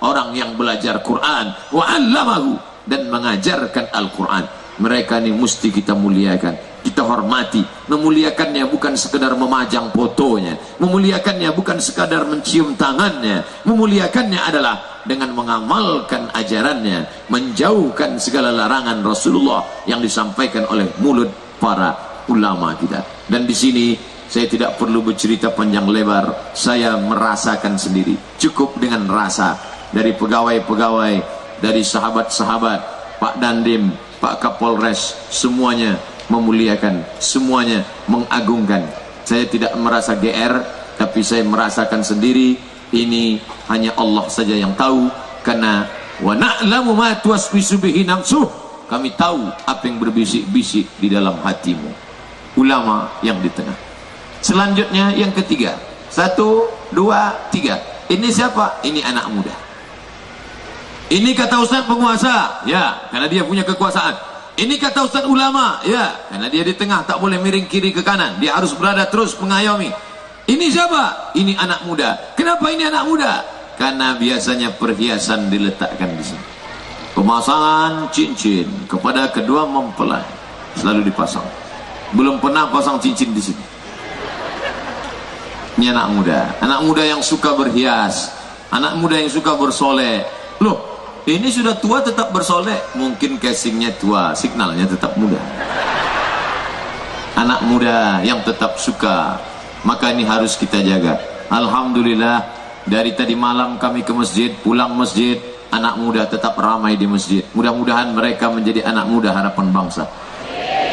A: orang yang belajar Quran, wa 'allamahu, dan mengajarkan Al-Quran. Mereka ini mesti kita muliakan, kita hormati. Memuliakannya bukan sekedar memajang fotonya, memuliakannya bukan sekadar mencium tangannya, memuliakannya adalah dengan mengamalkan ajarannya, menjauhkan segala larangan Rasulullah yang disampaikan oleh mulut para ulama kita. Dan di sini saya tidak perlu bercerita panjang lebar, saya merasakan sendiri. Cukup dengan rasa dari pegawai-pegawai, dari sahabat-sahabat, Pak Dandim, Pak Kapolres, semuanya memuliakan, semuanya mengagungkan. Saya tidak merasa GR, tapi saya merasakan sendiri. Ini hanya Allah saja yang tahu, karena wa na'lamu ma tuwaswisu bihi nafsuh, kami tahu apa yang berbisik-bisik di dalam hatimu. Ulama yang di tengah. Selanjutnya yang ketiga, 1, 2, 3. Ini siapa? Ini anak muda. Ini kata Ustaz penguasa, ya, karena dia punya kekuasaan. Ini kata Ustaz ulama, ya, karena dia di tengah, tak boleh miring kiri ke kanan, dia harus berada terus mengayomi. Ini siapa? Ini anak muda. Kenapa ini anak muda? Karena biasanya perhiasan diletakkan di sini. Pemasangan cincin kepada kedua mempelai selalu dipasang. Belum pernah pasang cincin di sini. Ini anak muda yang suka berhias, anak muda yang suka bersolek. Loh, ini sudah tua tetap bersolek, mungkin casingnya tua, signalnya tetap muda. Anak muda yang tetap suka, maka ini harus kita jaga. Alhamdulillah, dari tadi malam kami ke masjid, pulang masjid, anak muda tetap ramai di masjid. Mudah-mudahan mereka menjadi anak muda harapan bangsa.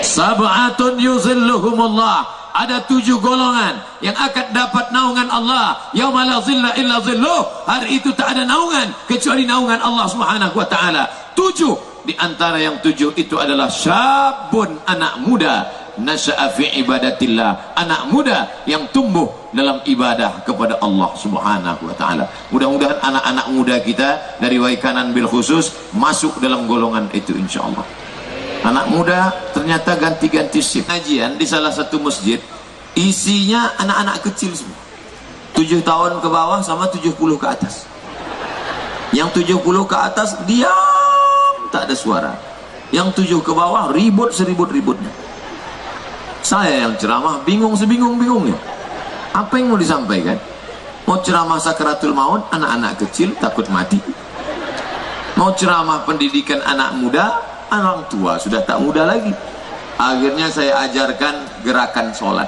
A: Sab'atun yuzilluhumullah, ada 7 golongan yang akan dapat naungan Allah. Yauma la zilla illa zilluh, hari itu tak ada naungan kecuali naungan Allah Subhanahu wa taala. 7 di antara yang 7 itu adalah syabun, anak muda, nasya'a fi ibadatillah, anak muda yang tumbuh dalam ibadah kepada Allah Subhanahu wa taala. Mudah-mudahan anak-anak muda kita dari Waikanan bil khusus masuk dalam golongan itu insyaallah. Anak muda ternyata ganti-ganti shift. Kajian di salah satu masjid, isinya anak-anak kecil semua. 7 tahun ke bawah sama 70 ke atas. Yang 70 ke atas diam, tak ada suara. Yang 7 ke bawah ribut seribut-ributnya. Saya yang ceramah bingung sebingung-bingungnya. Apa yang mau disampaikan? Mau ceramah sakaratul maut, anak-anak kecil takut mati. Mau ceramah pendidikan anak muda, orang tua sudah tak muda lagi. Akhirnya saya ajarkan gerakan sholat.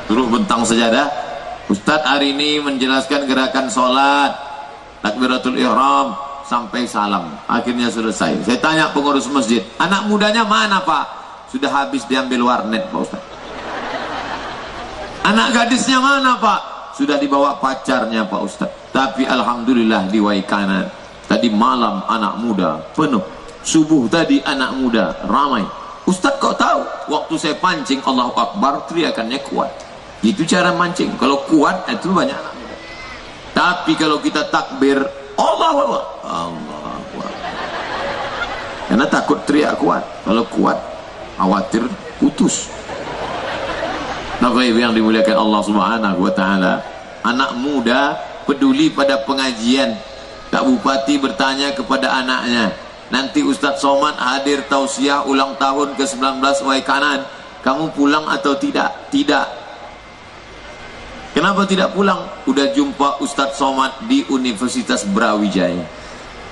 A: Suruh bentang sajadah. Ustadz hari ini menjelaskan gerakan sholat, takbiratul ihram sampai salam. Akhirnya selesai. Saya tanya pengurus masjid, anak mudanya mana Pak? Sudah habis diambil warnet Pak Ustadz. Anak gadisnya mana Pak? Sudah dibawa pacarnya Pak Ustadz. Tapi alhamdulillah di Waikanan tadi malam anak muda penuh. Subuh tadi anak muda ramai. Ustadz kok tahu? Waktu saya pancing Allahu Akbar, teriakannya kuat. Itu cara mancing. Kalau kuat itu banyak anak muda. Tapi kalau kita takbir Allahu Akbar, Allahu Akbar, karena takut teriak kuat. Kalau kuat khawatir putus. Maka yang dimuliakan Allah Subhanahu wa taala, anak muda peduli pada pengajian. Kak Bupati bertanya kepada anaknya, nanti Ustadz Somad hadir tausiah ulang tahun ke-19 Waikanan, kamu pulang atau tidak? Tidak. Kenapa tidak pulang? Udah jumpa Ustadz Somad di Universitas Brawijaya.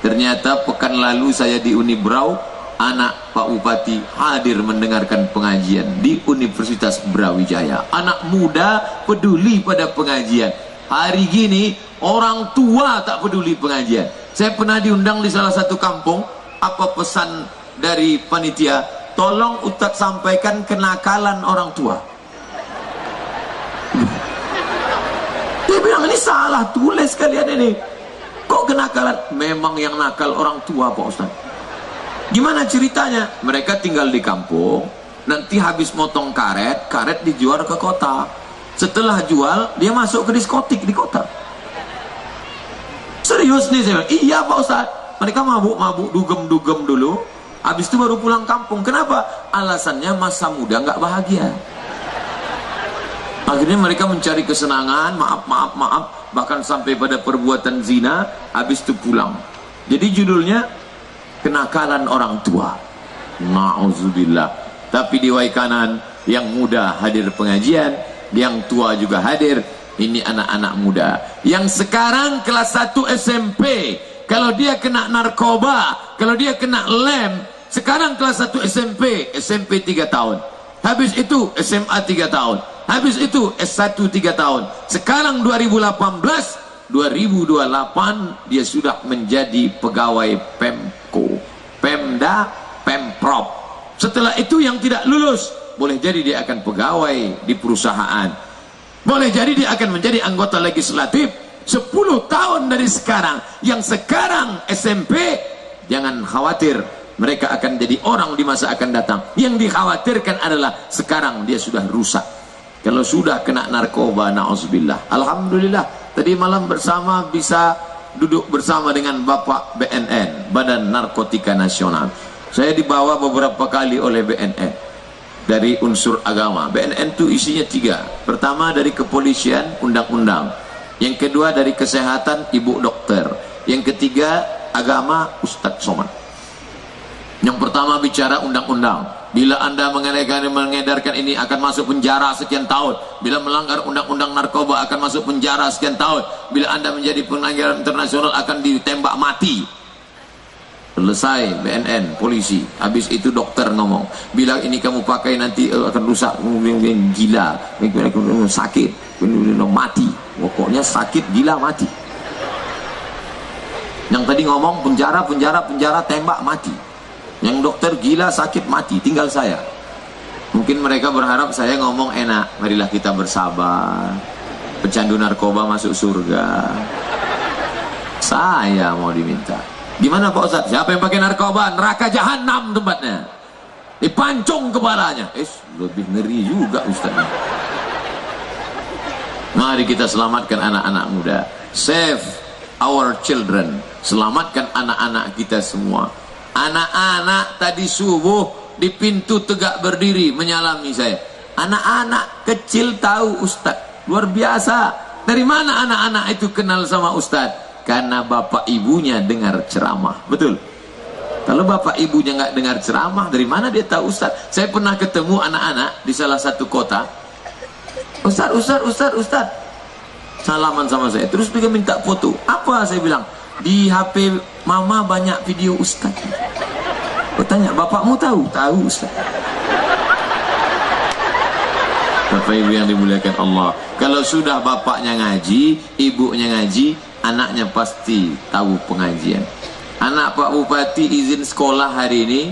A: Ternyata pekan lalu saya di Unibrau, anak Pak Bupati hadir mendengarkan pengajian di Universitas Brawijaya. Anak muda peduli pada pengajian. Hari gini orang tua tak peduli pengajian. Saya pernah diundang di salah satu kampung. Apa pesan dari panitia? Tolong Ustadz sampaikan kenakalan orang tua. Dia bilang ini salah tulis kalian ini. Kok kenakalan? Memang yang nakal orang tua Pak Ustadz. Gimana ceritanya? Mereka tinggal di kampung, nanti habis motong karet, karet dijual ke kota. Setelah jual, dia masuk ke diskotik di kota. Serius nih saya bilang, iya Pak Ustadz. Mereka mabuk-mabuk, dugem-dugem dulu, habis itu baru pulang kampung. Kenapa? Alasannya masa muda nggak bahagia. Akhirnya mereka mencari kesenangan, maaf, bahkan sampai pada perbuatan zina, habis itu pulang. Jadi judulnya kenakalan orang tua. Na'udzubillah. Tapi di Waikanan yang muda hadir pengajian, yang tua juga hadir. Ini anak-anak muda yang sekarang kelas 1 SMP. Kalau dia kena narkoba, kalau dia kena lem, sekarang kelas 1 SMP 3 tahun. Habis itu SMA 3 tahun. Habis itu S1 3 tahun. Sekarang 2018, 2028 dia sudah menjadi pegawai Pemko, Pemda, Pemprov. Setelah itu yang tidak lulus, boleh jadi dia akan pegawai di perusahaan. Boleh jadi dia akan menjadi anggota legislatif 10 tahun dari sekarang. Yang sekarang SMP, jangan khawatir, mereka akan jadi orang di masa akan datang. Yang dikhawatirkan adalah sekarang dia sudah rusak. Kalau sudah kena narkoba, na'udzubillah. Alhamdulillah, tadi malam bersama bisa duduk bersama dengan Bapak BNN, Badan Narkotika Nasional. Saya dibawa beberapa kali oleh BNN dari unsur agama. BNN itu isinya 3. Pertama dari kepolisian, undang-undang. Yang kedua dari kesehatan, ibu dokter. Yang ketiga agama, Ustadz Somad. Yang pertama bicara undang-undang. Bila Anda mengedarkan ini akan masuk penjara sekian tahun. Bila melanggar undang-undang narkoba akan masuk penjara sekian tahun. Bila Anda menjadi pelanggaran internasional akan ditembak mati. Selesai BNN, polisi. Habis itu dokter ngomong, bila ini kamu pakai nanti akan rusak, gila, sakit, mati. Pokoknya sakit, gila, mati. Yang tadi ngomong penjara, tembak, mati. Yang dokter gila, sakit, mati, tinggal saya. Mungkin mereka berharap saya ngomong enak, marilah kita bersabar, pecandu narkoba masuk surga. Saya mau diminta, gimana Pak Ustadz? Siapa yang pakai narkoba? Neraka jahanam tempatnya, dipancung kepalanya. Lebih ngeri juga Ustadz. Mari kita selamatkan anak-anak muda. Save our children. Selamatkan anak-anak kita semua. Anak-anak tadi subuh di pintu tegak berdiri menyalami saya. Anak-anak kecil tahu Ustadz, luar biasa. Dari mana anak-anak itu kenal sama Ustadz? Karena bapak ibunya dengar ceramah. Betul? Kalau bapak ibunya nggak dengar ceramah, dari mana dia tahu Ustadz? Saya pernah ketemu anak-anak di salah satu kota. Ustadz, salaman sama saya. Terus dia minta foto. Apa? Saya bilang, di HP mama banyak video Ustadz. Aku tanya, bapakmu tahu? Tahu Ustadz. Bapak ibu yang dimuliakan Allah, kalau sudah bapaknya ngaji, ibunya ngaji, anaknya pasti tahu pengajian. Anak Pak Bupati izin sekolah hari ini,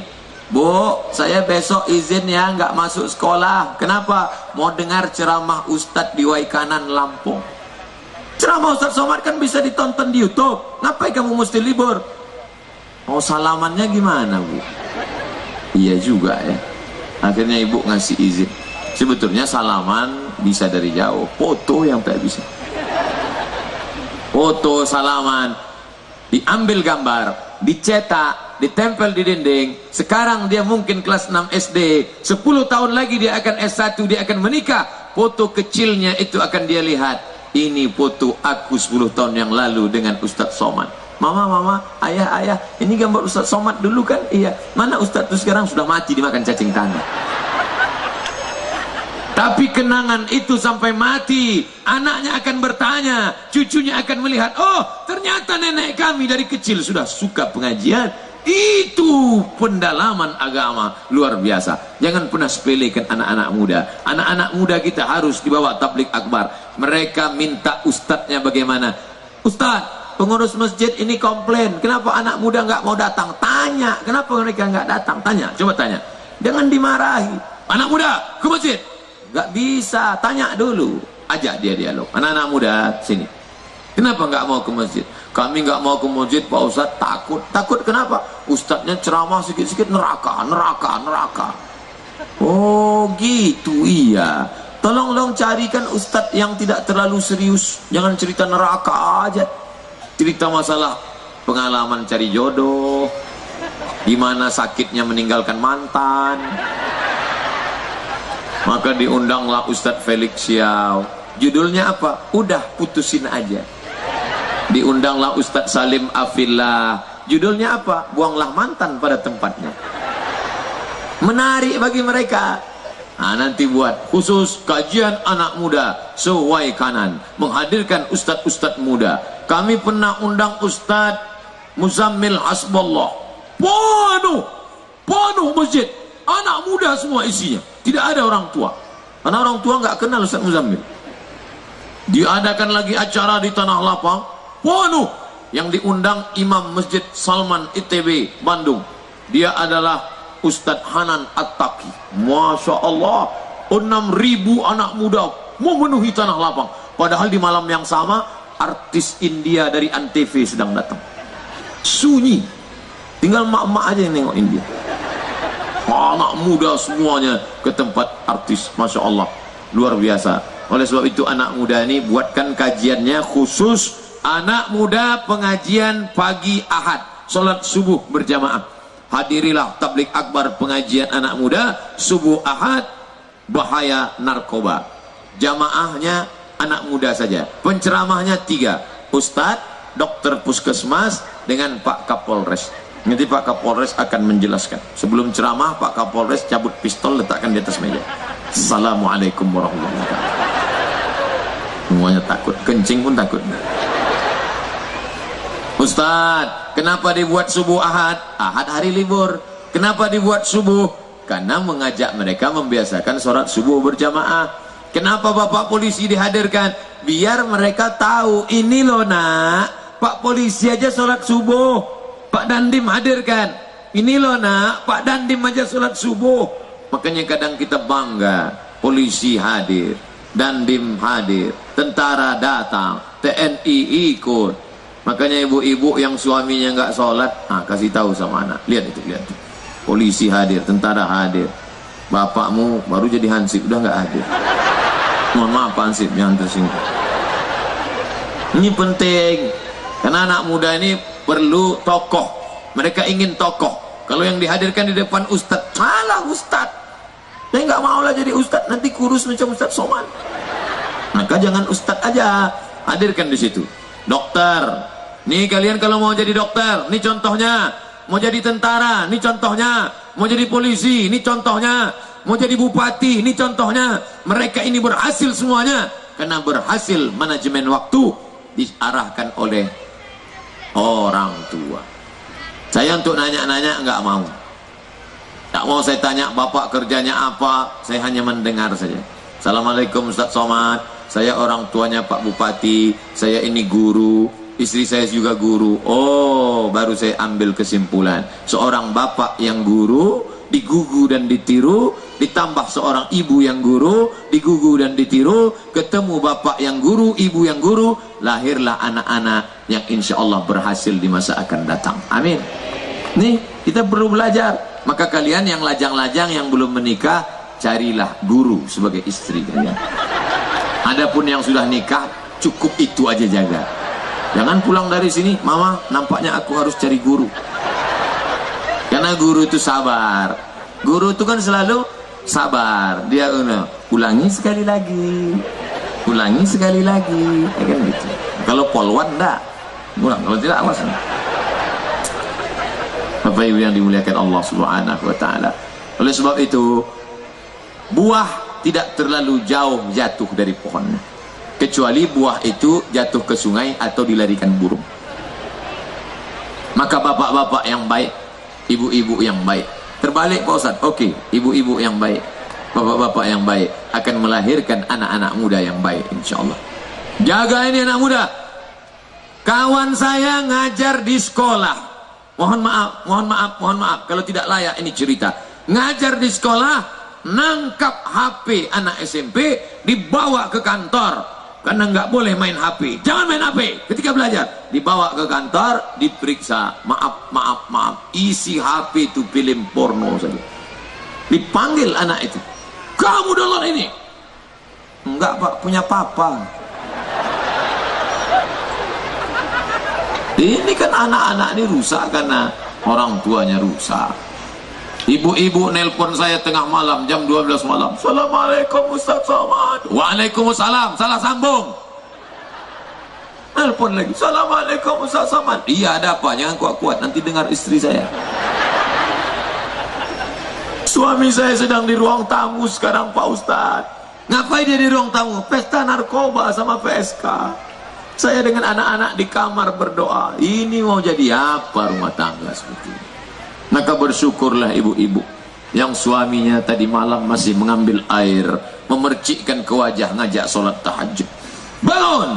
A: Bu, saya besok izin ya nggak masuk sekolah. Kenapa? Mau dengar ceramah Ustadz di Waikanan Lampung. Ceramah Ustadz Somad kan bisa ditonton di YouTube. Ngapain kamu mesti libur? Mau salamannya gimana, Bu? Iya juga ya. Akhirnya ibu ngasih izin. Sebetulnya salaman bisa dari jauh, foto yang tak bisa. Foto salaman, diambil gambar, dicetak, ditempel di dinding. Sekarang dia mungkin kelas 6 SD, 10 tahun lagi dia akan S1, dia akan menikah. Foto kecilnya itu akan dia lihat. Ini foto aku 10 tahun yang lalu dengan Ustadz Somad. Mama, ayah, ini gambar Ustadz Somad dulu kan? Iya. Mana Ustadz itu sekarang? Sudah mati dimakan cacing tanah. Tapi kenangan itu sampai mati, anaknya akan bertanya, cucunya akan melihat, oh ternyata nenek kami dari kecil sudah suka pengajian. Itu pendalaman agama luar biasa. Jangan pernah sepelekan anak-anak muda. Anak-anak muda kita harus dibawa tablik akbar. Mereka minta ustadznya bagaimana? Ustadz, pengurus masjid ini komplain, kenapa anak muda nggak mau datang? Tanya, kenapa mereka nggak datang? Tanya, coba tanya. Jangan dimarahi. Anak muda ke masjid. Gak bisa, tanya dulu, ajak dia dialog. Anak-anak muda sini, kenapa nggak mau ke masjid? Kami nggak mau ke masjid Pak Ustadz, takut kenapa? Ustadznya ceramah sikit-sikit neraka. Oh gitu, iya. Tolong carikan Ustadz yang tidak terlalu serius, jangan cerita neraka aja. Cerita masalah pengalaman cari jodoh, gimana sakitnya meninggalkan mantan. Maka diundanglah Ustadz Felix Xiao. Judulnya apa? Udah putusin aja. Diundanglah Ustadz Salim Afillah. Judulnya apa? Buanglah mantan pada tempatnya. Menarik bagi mereka. Nah, nanti buat khusus kajian anak muda Sewaikanan, menghadirkan ustadz-ustadz muda. Kami pernah undang Ustadz Muzammil Hasballah. Penuh masjid. Anak muda semua isinya, tidak ada orang tua. Karena orang tua nggak kenal Ustaz Muzammil. Diadakan lagi acara di Tanah Lapang, penuh. Yang diundang Imam Masjid Salman ITB Bandung. Dia adalah Ustadz Hanan At-Taqi. Masya Allah, 6.000 anak muda memenuhi Tanah Lapang. Padahal di malam yang sama, artis India dari Antv sedang datang. Sunyi, tinggal mak-mak aja yang nengok India. Anak muda semuanya ke tempat artis. Masya Allah, luar biasa. Oleh sebab itu anak muda ini buatkan kajiannya khusus anak muda, pengajian pagi Ahad, sholat subuh berjamaah. Hadirilah tablik akbar pengajian anak muda subuh Ahad, bahaya narkoba. Jamaahnya anak muda saja. Penceramahnya 3, Ustadz, dokter puskesmas dengan Pak Kapolres. Nanti Pak Kapolres akan menjelaskan. Sebelum ceramah, Pak Kapolres cabut pistol, letakkan di atas meja. Assalamualaikum warahmatullahi wabarakatuh. Semuanya takut, kencing pun takut. Ustadz, kenapa dibuat subuh Ahad? Ahad hari libur. Kenapa dibuat subuh? Karena mengajak mereka membiasakan sholat subuh berjamaah. Kenapa Bapak polisi dihadirkan? Biar mereka tahu, ini loh nak, Pak polisi aja sholat subuh. Pak Dandim hadirkan. Ini loh nak, Pak Dandim aja sholat subuh. Makanya kadang kita bangga, polisi hadir, Dandim hadir, tentara datang, TNI ikut. Makanya ibu-ibu yang suaminya nggak sholat, kasih tahu sama anak, lihat itu. Polisi hadir, tentara hadir. Bapakmu baru jadi hansip, udah nggak hadir. Mohon maaf Pak Hansip yang tersinggung. Ini penting, karena anak muda ini perlu tokoh. Mereka ingin tokoh. Kalau yang dihadirkan di depan ustadz, malah ustadz. Saya nggak mau lah jadi ustadz, nanti kurus macam Ustadz Somad. Maka jangan ustadz aja, hadirkan di situ. Dokter, nih kalian kalau mau jadi dokter, nih contohnya. Mau jadi tentara, nih contohnya. Mau jadi polisi, nih contohnya. Mau jadi bupati, nih contohnya. Mereka ini berhasil semuanya karena berhasil manajemen waktu diarahkan oleh orang tua. Saya untuk nanya-nanya nggak mau. Tak mau saya tanya bapak kerjanya apa, saya hanya mendengar saja. Assalamualaikum Ustadz Somad, saya orang tuanya Pak Bupati, saya ini guru, istri saya juga guru. Oh, baru saya ambil kesimpulan. Seorang bapak yang guru, digugu dan ditiru, ditambah seorang ibu yang guru, digugu dan ditiru, ketemu bapak yang guru, ibu yang guru, lahirlah anak-anak yang insya Allah berhasil di masa akan datang. Amin. Nih, kita perlu belajar. Maka kalian yang lajang-lajang yang belum menikah, carilah guru sebagai istri kalian. Adapun yang sudah nikah, cukup itu aja jaga. Jangan pulang dari sini, mama, nampaknya aku harus cari guru. Karena guru itu sabar. Guru itu kan selalu sabar. Dia ulangi sekali lagi, ulangi sekali lagi, ya kan gitu. Kalau polwan enggak, ulang. Kalau tidak, awas. Bapak Ibu yang dimuliakan Allah Subhanahu wa taala. Oleh sebab itu, buah tidak terlalu jauh jatuh dari pohonnya, kecuali buah itu jatuh ke sungai atau dilarikan burung. Maka bapak-bapak yang baik, ibu-ibu yang baik, terbalik Pak Ustaz. Oke, ibu-ibu yang baik, bapak-bapak yang baik akan melahirkan anak-anak muda yang baik insyaallah. Jaga ini anak muda. Kawan saya ngajar di sekolah. Mohon maaf kalau tidak layak ini cerita. Ngajar di sekolah, nangkap HP anak SMP, dibawa ke kantor karena nggak boleh main HP. Jangan main HP ketika belajar. Dibawa ke kantor, diperiksa. Maaf, isi HP itu film porno saja. Dipanggil anak itu, kamu download ini? Enggak Pak, punya papa. Ini kan anak-anak ini rusak karena orang tuanya rusak. Ibu-ibu nelpon saya tengah malam jam 12 malam. Assalamualaikum Ustadz Somad. Waalaikumsalam. Salah sambung. Nelpon lagi. Assalamualaikum Ustadz Somad. Iya, ada apa? Jangan kuat-kuat, nanti dengar istri saya. Suami saya sedang di ruang tamu sekarang Pak Ustadz. Ngapain dia di ruang tamu? Pesta narkoba sama PSK. Saya dengan anak-anak di kamar berdoa. Ini mau jadi apa rumah tangga seperti ini? Maka bersyukurlah ibu-ibu yang suaminya tadi malam masih mengambil air, memercikkan ke wajah, ngajak sholat tahajud. Bangun!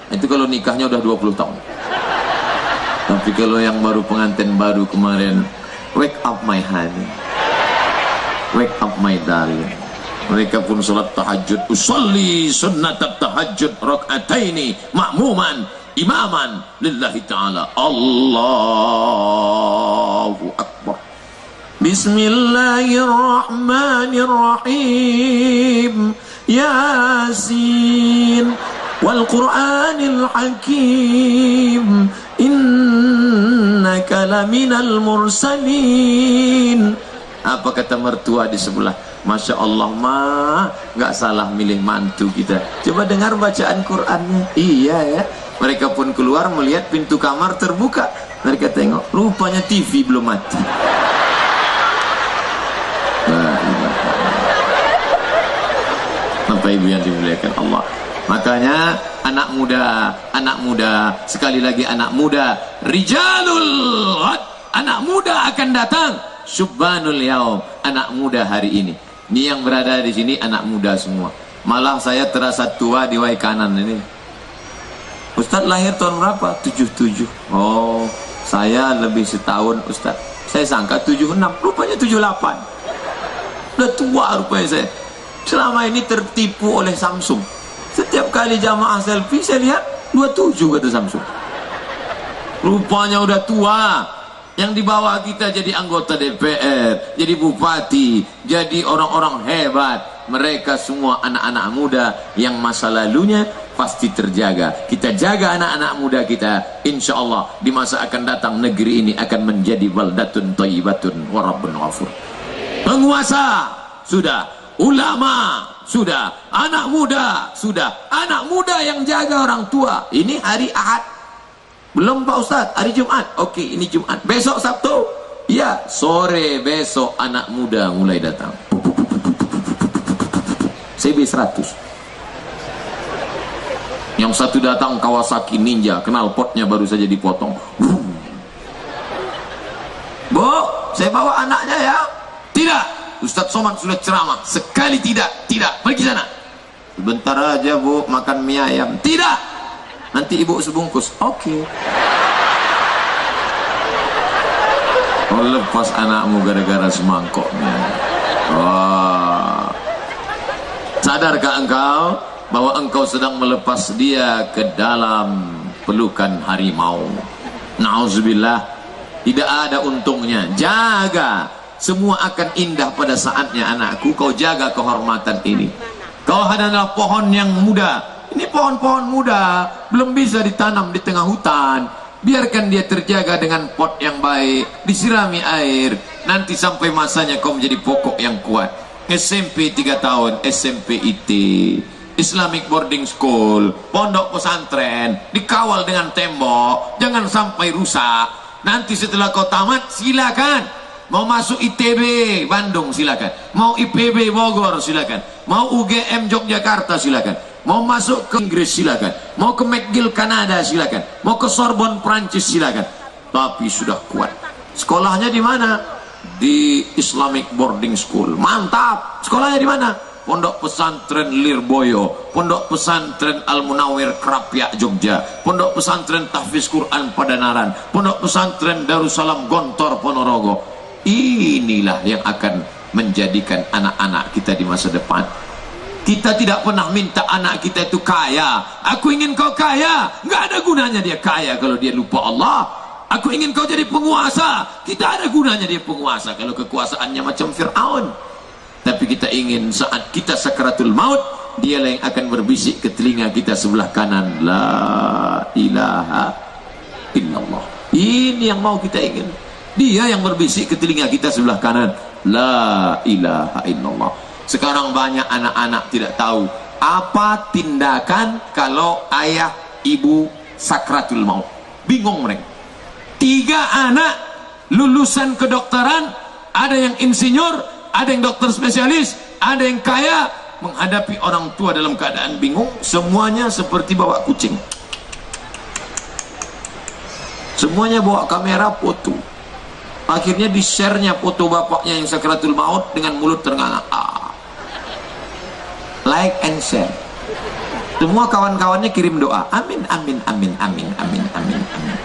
A: Itu kalau nikahnya udah 20 tahun. Tapi kalau yang baru pengantin baru kemarin, wake up my honey, wake up my darling. Mereka pun salat tahajud. Usolli sunnat tahajud rak'ataini ma'muman imaman lillahi ta'ala. Allahu akbar. Bismillahirrahmanirrahim. Yasin wal Qur'anil hakim. Innaka laminal mursalin. Apa kata mertua di sebelah? Masya Allah mah, nggak salah milih mantu kita. Coba dengar bacaan Qur'annya. Iya ya. Mereka pun keluar melihat pintu kamar terbuka. Mereka tengok, rupanya TV belum mati. Bapak Ibu yang dimuliakan Allah. Makanya anak muda, sekali lagi anak muda, rijalul ghad, anak muda akan datang. Subhanul yaum, anak muda hari ini. Ini yang berada di sini anak muda semua. Malah saya terasa tua di wai kanan ini. Ustadz lahir tahun berapa? 77. Oh, saya lebih setahun Ustadz. Saya sangka 76, rupanya 78. Udah tua rupanya saya. Selama ini tertipu oleh Samsung. Setiap kali jamaah selfie saya lihat 27 kata Samsung. Rupanya udah tua. Yang dibawa kita jadi anggota DPR, jadi bupati, jadi orang-orang hebat. Mereka semua anak-anak muda yang masa lalunya pasti terjaga. Kita jaga anak-anak muda kita, insya Allah di masa akan datang negeri ini akan menjadi baldatun thayyibatun wa rabbun ghafur. Penguasa sudah, ulama sudah, anak muda sudah. Anak muda yang jaga orang tua. Ini hari Ahad, belum Pak Ustadz, hari Jumat. Oke, ini Jumat. Besok Sabtu, ya sore besok anak muda mulai datang. CB 100. Yang satu datang Kawasaki Ninja, knalpotnya baru saja dipotong. Bu, saya bawa anaknya ya. Tidak, Ustadz Somad sudah ceramah. Sekali tidak, pergi sana. Sebentar aja bu, makan mie ayam. Tidak, nanti ibu sebungkus. Oke. Kau lepas anakmu gara-gara semangkoknya. Wah. Sadarkah engkau bahwa engkau sedang melepas dia ke dalam pelukan harimau? Nauzubillah. Tidak ada untungnya. Jaga, semua akan indah pada saatnya anakku. Kau jaga kehormatan ini. Kau adalah pohon yang muda. Ini pohon-pohon muda, belum bisa ditanam di tengah hutan. Biarkan dia terjaga dengan pot yang baik, disirami air. Nanti sampai masanya kau menjadi pokok yang kuat. SMP 3 tahun, SMP IT, Islamic boarding school, pondok pesantren, dikawal dengan tembok, jangan sampai rusak. Nanti setelah kau tamat, silakan. Mau masuk ITB Bandung, silakan. Mau IPB Bogor, silakan. Mau UGM Yogyakarta, silakan. Mau masuk ke Inggris, silakan. Mau ke McGill Kanada, silakan. Mau ke Sorbonne Prancis, silakan. Tapi sudah kuat. Sekolahnya di mana? Di Islamic boarding school. Mantap. Sekolahnya di mana? Pondok pesantren Lirboyo, Pondok pesantren Al Munawir Krapyak Jogja, Pondok pesantren Tahfiz Quran Padanaran, Pondok pesantren Darussalam Gontor Ponorogo. Inilah yang akan menjadikan anak-anak kita di masa depan. Kita tidak pernah minta anak kita itu kaya. Aku ingin kau kaya. Nggak ada gunanya dia kaya kalau dia lupa Allah. Aku ingin kau jadi penguasa. Tidak ada gunanya dia penguasa kalau kekuasaannya macam Fir'aun. Tapi kita ingin saat kita sakaratul maut, dialah yang akan berbisik ke telinga kita sebelah kanan, la ilaha illallah. Ini yang mau kita ingin. Dia yang berbisik ke telinga kita sebelah kanan, la ilaha illallah. Sekarang banyak anak-anak tidak tahu apa tindakan kalau ayah ibu sakratul maut. Bingung mereka. 3 anak lulusan kedokteran, ada yang insinyur, ada yang dokter spesialis, ada yang kaya, menghadapi orang tua dalam keadaan bingung. Semuanya seperti bawa kucing. Semuanya bawa kamera foto. Akhirnya di-share-nya foto bapaknya yang sakratul maut dengan mulut ternganga. Like and share. Semua kawan-kawannya kirim doa. Amin, amin, amin, amin, amin, amin, amin.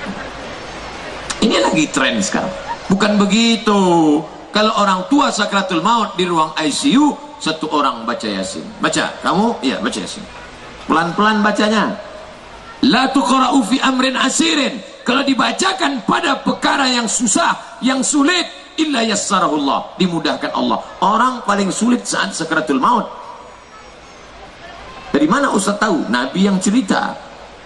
A: Ini lagi tren sekarang. Bukan begitu. Kalau orang tua sakratul maut di ruang ICU, 1 orang baca Yasin. Baca, kamu? Iya, baca Yasin. Pelan-pelan bacanya. La tuqra'u fi amrin asirin. Kalau dibacakan pada perkara yang susah, yang sulit, illa yassarahullah, dimudahkan Allah. Orang paling sulit saat sakratul maut. Dari mana Ustaz tahu? Nabi yang cerita.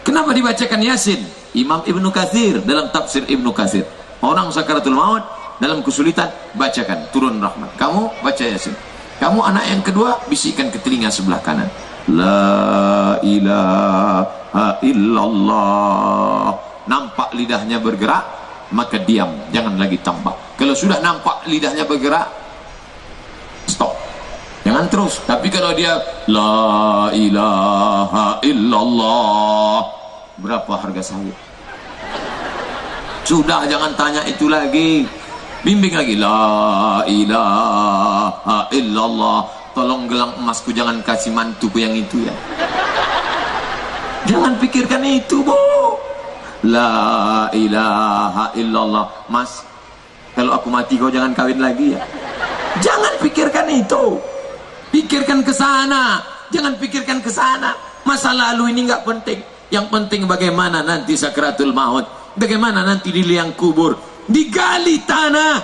A: Kenapa dibacakan Yasin? Imam Ibnu Katsir dalam tafsir Ibnu Katsir. Orang sakratul maut dalam kesulitan, bacakan, turun rahmat. Kamu baca Yasin. Kamu anak yang kedua, bisikkan ke telinga sebelah kanan, la ilaha illallah. Nampak lidahnya bergerak, maka diam, jangan lagi tambah. Kalau sudah nampak lidahnya bergerak, stop, jangan terus. Tapi kalau dia la ilaha illallah, berapa harga sawit? Sudah, jangan tanya itu lagi. Bimbing lagi, la ilaha illallah. Tolong gelang emasku jangan kasih mantuku yang itu ya. Jangan pikirkan itu, Bu. La ilaha illallah. Mas, kalau aku mati kau jangan kawin lagi ya. Jangan pikirkan itu. Pikirkan ke sana. Jangan pikirkan ke sana. Masa lalu ini nggak penting. Yang penting bagaimana nanti sakratul maut. Bagaimana nanti di liang kubur. Digali tanah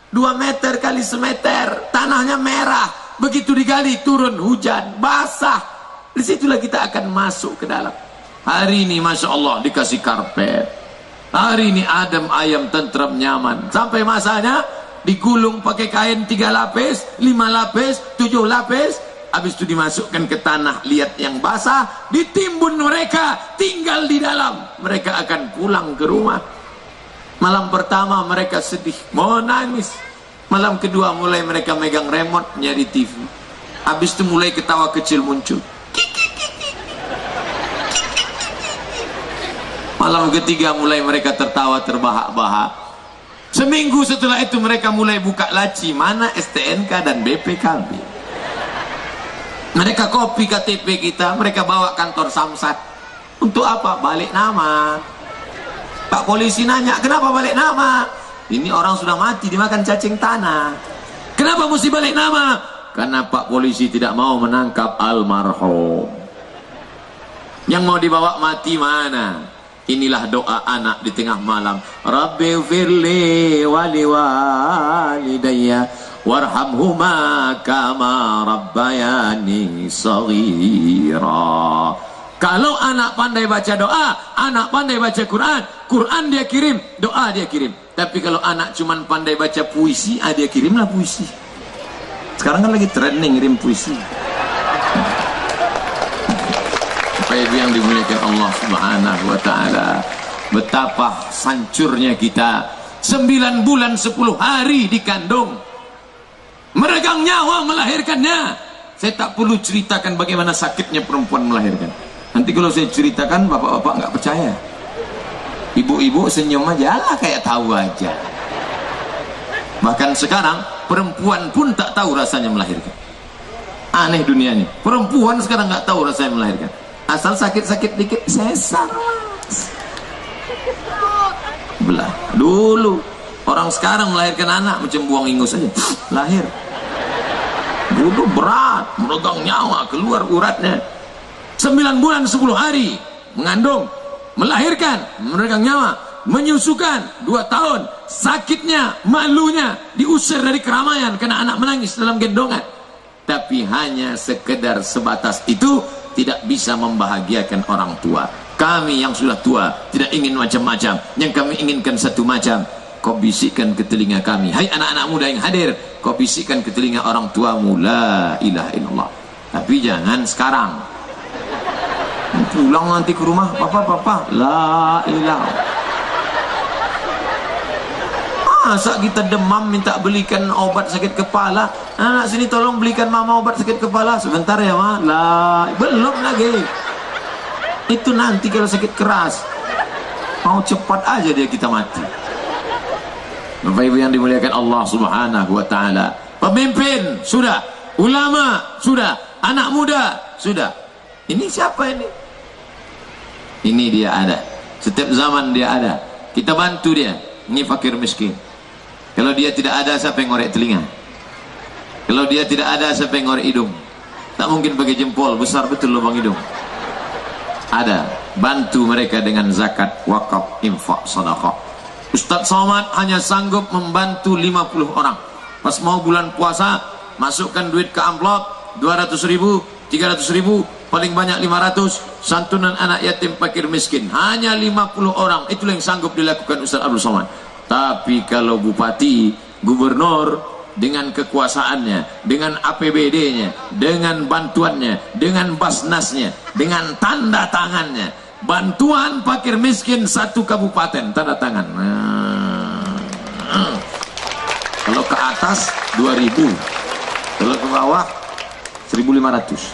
A: 2 meter kali semeter, tanahnya merah. Begitu digali turun hujan, basah. Disitulah kita akan masuk ke dalam. Hari ini Masya Allah dikasih karpet, hari ini adem ayam tentrem nyaman, sampai masanya digulung pakai kain 3 lapis, 5 lapis, 7 lapis. Habis itu dimasukkan ke tanah liat yang basah, ditimbun mereka, tinggal di dalam. Mereka akan pulang ke rumah. Malam pertama mereka sedih, mau nangis. Malam kedua mulai mereka megang remote nyari TV. Habis itu mulai ketawa kecil muncul. Malam ketiga mulai mereka tertawa terbahak-bahak. Seminggu setelah itu mereka mulai buka laci, mana STNK dan BPKB. Mereka copy KTP kita, mereka bawa kantor Samsat. Untuk apa? Balik nama. Pak polisi nanya, kenapa balik nama? Ini orang sudah mati dimakan cacing tanah. Kenapa mesti balik nama? Karena Pak polisi tidak mau menangkap almarhum. Yang mau dibawa mati mana? Inilah doa anak di tengah malam. Rabbi firli wali walidayya warhamhuma kama rabbayani saghira. Kalau anak pandai baca doa, anak pandai baca Quran, Quran dia kirim, doa dia kirim. Tapi kalau anak cuman pandai baca puisi, dia kirimlah puisi. Sekarang kan lagi trending ngirim puisi. Ibu yang dimuliakan Allah Subhanahu wa ta'ala, betapa hancurnya kita. 9 bulan 10 hari dikandung, meregang nyawa melahirkannya. Saya tak perlu ceritakan bagaimana sakitnya perempuan melahirkan. Nanti kalau saya ceritakan bapak-bapak nggak percaya. Ibu-ibu senyum aja lah, kayak tahu aja. Bahkan sekarang perempuan pun tak tahu rasanya melahirkan. Aneh dunia ini, perempuan sekarang nggak tahu rasanya melahirkan. Asal sakit-sakit dikit sesar. Belah. Dulu orang sekarang melahirkan anak macam buang ingus saja, lahir. Dulu berat, meregang nyawa, keluar uratnya. 9 bulan 10 hari mengandung, melahirkan, meregang nyawa, menyusukan 2 tahun, sakitnya, malunya, diusir dari keramaian karena anak menangis dalam gendongan. Tapi hanya sekedar sebatas itu tidak bisa membahagiakan orang tua. Kami yang sudah tua tidak ingin macam-macam. Yang kami inginkan satu macam. Kau bisikkan ke telinga kami, hai anak-anak muda yang hadir, kau bisikkan ke telinga orang tuamu, la ilaha illallah. Tapi jangan sekarang. Pulang nanti ke rumah, papa, la ilaha. Masa kita demam minta belikan obat sakit kepala, anak sini tolong belikan mama obat sakit kepala, sebentar ya ma, lah belum lagi. Itu nanti kalau sakit keras, mau cepat aja dia kita mati. Bapak ibu yang dimuliakan Allah Subhanahu wa ta'ala, pemimpin sudah, ulama sudah, anak muda sudah. Ini siapa ini? Ini dia ada, setiap zaman dia ada, kita bantu dia. Ini fakir miskin. Kalau dia tidak ada, siapa yang ngorek telinga? Kalau dia tidak ada, siapa yang ngorek hidung? Tak mungkin pakai jempol, besar betul lubang hidung. Ada, bantu mereka dengan zakat, wakaf, infak, sedekah. Ustadz Somad hanya sanggup membantu 50 orang. Pas mau bulan puasa, masukkan duit ke amplop, 200.000, 300.000, paling banyak 500, santunan anak yatim fakir miskin. Hanya 50 orang, itulah yang sanggup dilakukan Ustadz Abdul Somad. Tapi kalau bupati, gubernur, dengan kekuasaannya, dengan APBD-nya, dengan bantuannya, dengan basnasnya, dengan tanda tangannya, bantuan fakir miskin 1 kabupaten, tanda tangan. Kalau ke atas 2.000, kalau ke bawah 1.500,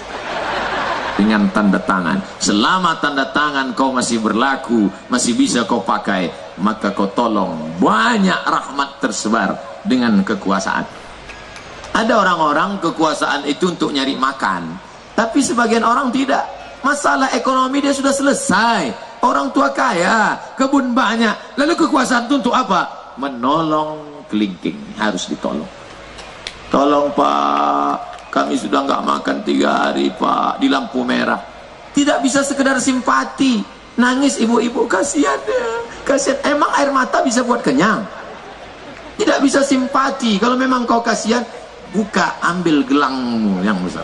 A: dengan tanda tangan. Selama tanda tangan kau masih berlaku, masih bisa kau pakai, maka kau tolong. Banyak rahmat tersebar dengan kekuasaan. Ada orang-orang kekuasaan itu untuk nyari makan, tapi sebagian orang tidak. Masalah ekonomi dia sudah selesai, orang tua kaya, kebun banyak, lalu kekuasaan itu untuk apa? Menolong kelingking, harus ditolong. Tolong Pak, kami sudah nggak makan 3 hari Pak, di lampu merah. Tidak bisa sekedar simpati, nangis ibu-ibu, kasihan ya, kasihan. Emang air mata bisa buat kenyang? Tidak bisa simpati. Kalau memang kau kasihan, buka, ambil gelangmu yang besar,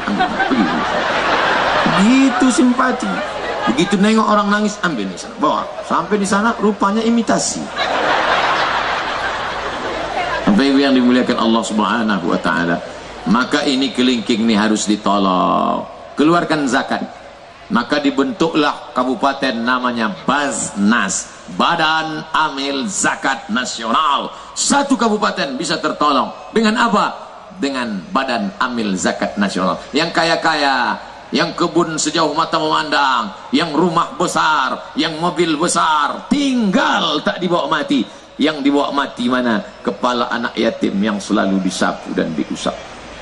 A: ambil, pergi. Gitu simpati. Begitu nengok orang nangis, ambil di sana, bawa. Sampai di sana rupanya imitasi. Sampai yang dimuliakan Allah Subhanahu wa taala. Maka ini kelingking ini harus ditolong. Keluarkan zakat. Maka dibentuklah kabupaten namanya Baznas, Badan Amil Zakat Nasional. Satu kabupaten bisa tertolong. Dengan apa? Dengan Badan Amil Zakat Nasional. Yang kaya-kaya, yang kebun sejauh mata memandang, yang rumah besar, yang mobil besar, tinggal tak dibawa mati. Yang dibawa mati mana? Kepala anak yatim yang selalu disapu dan diusap.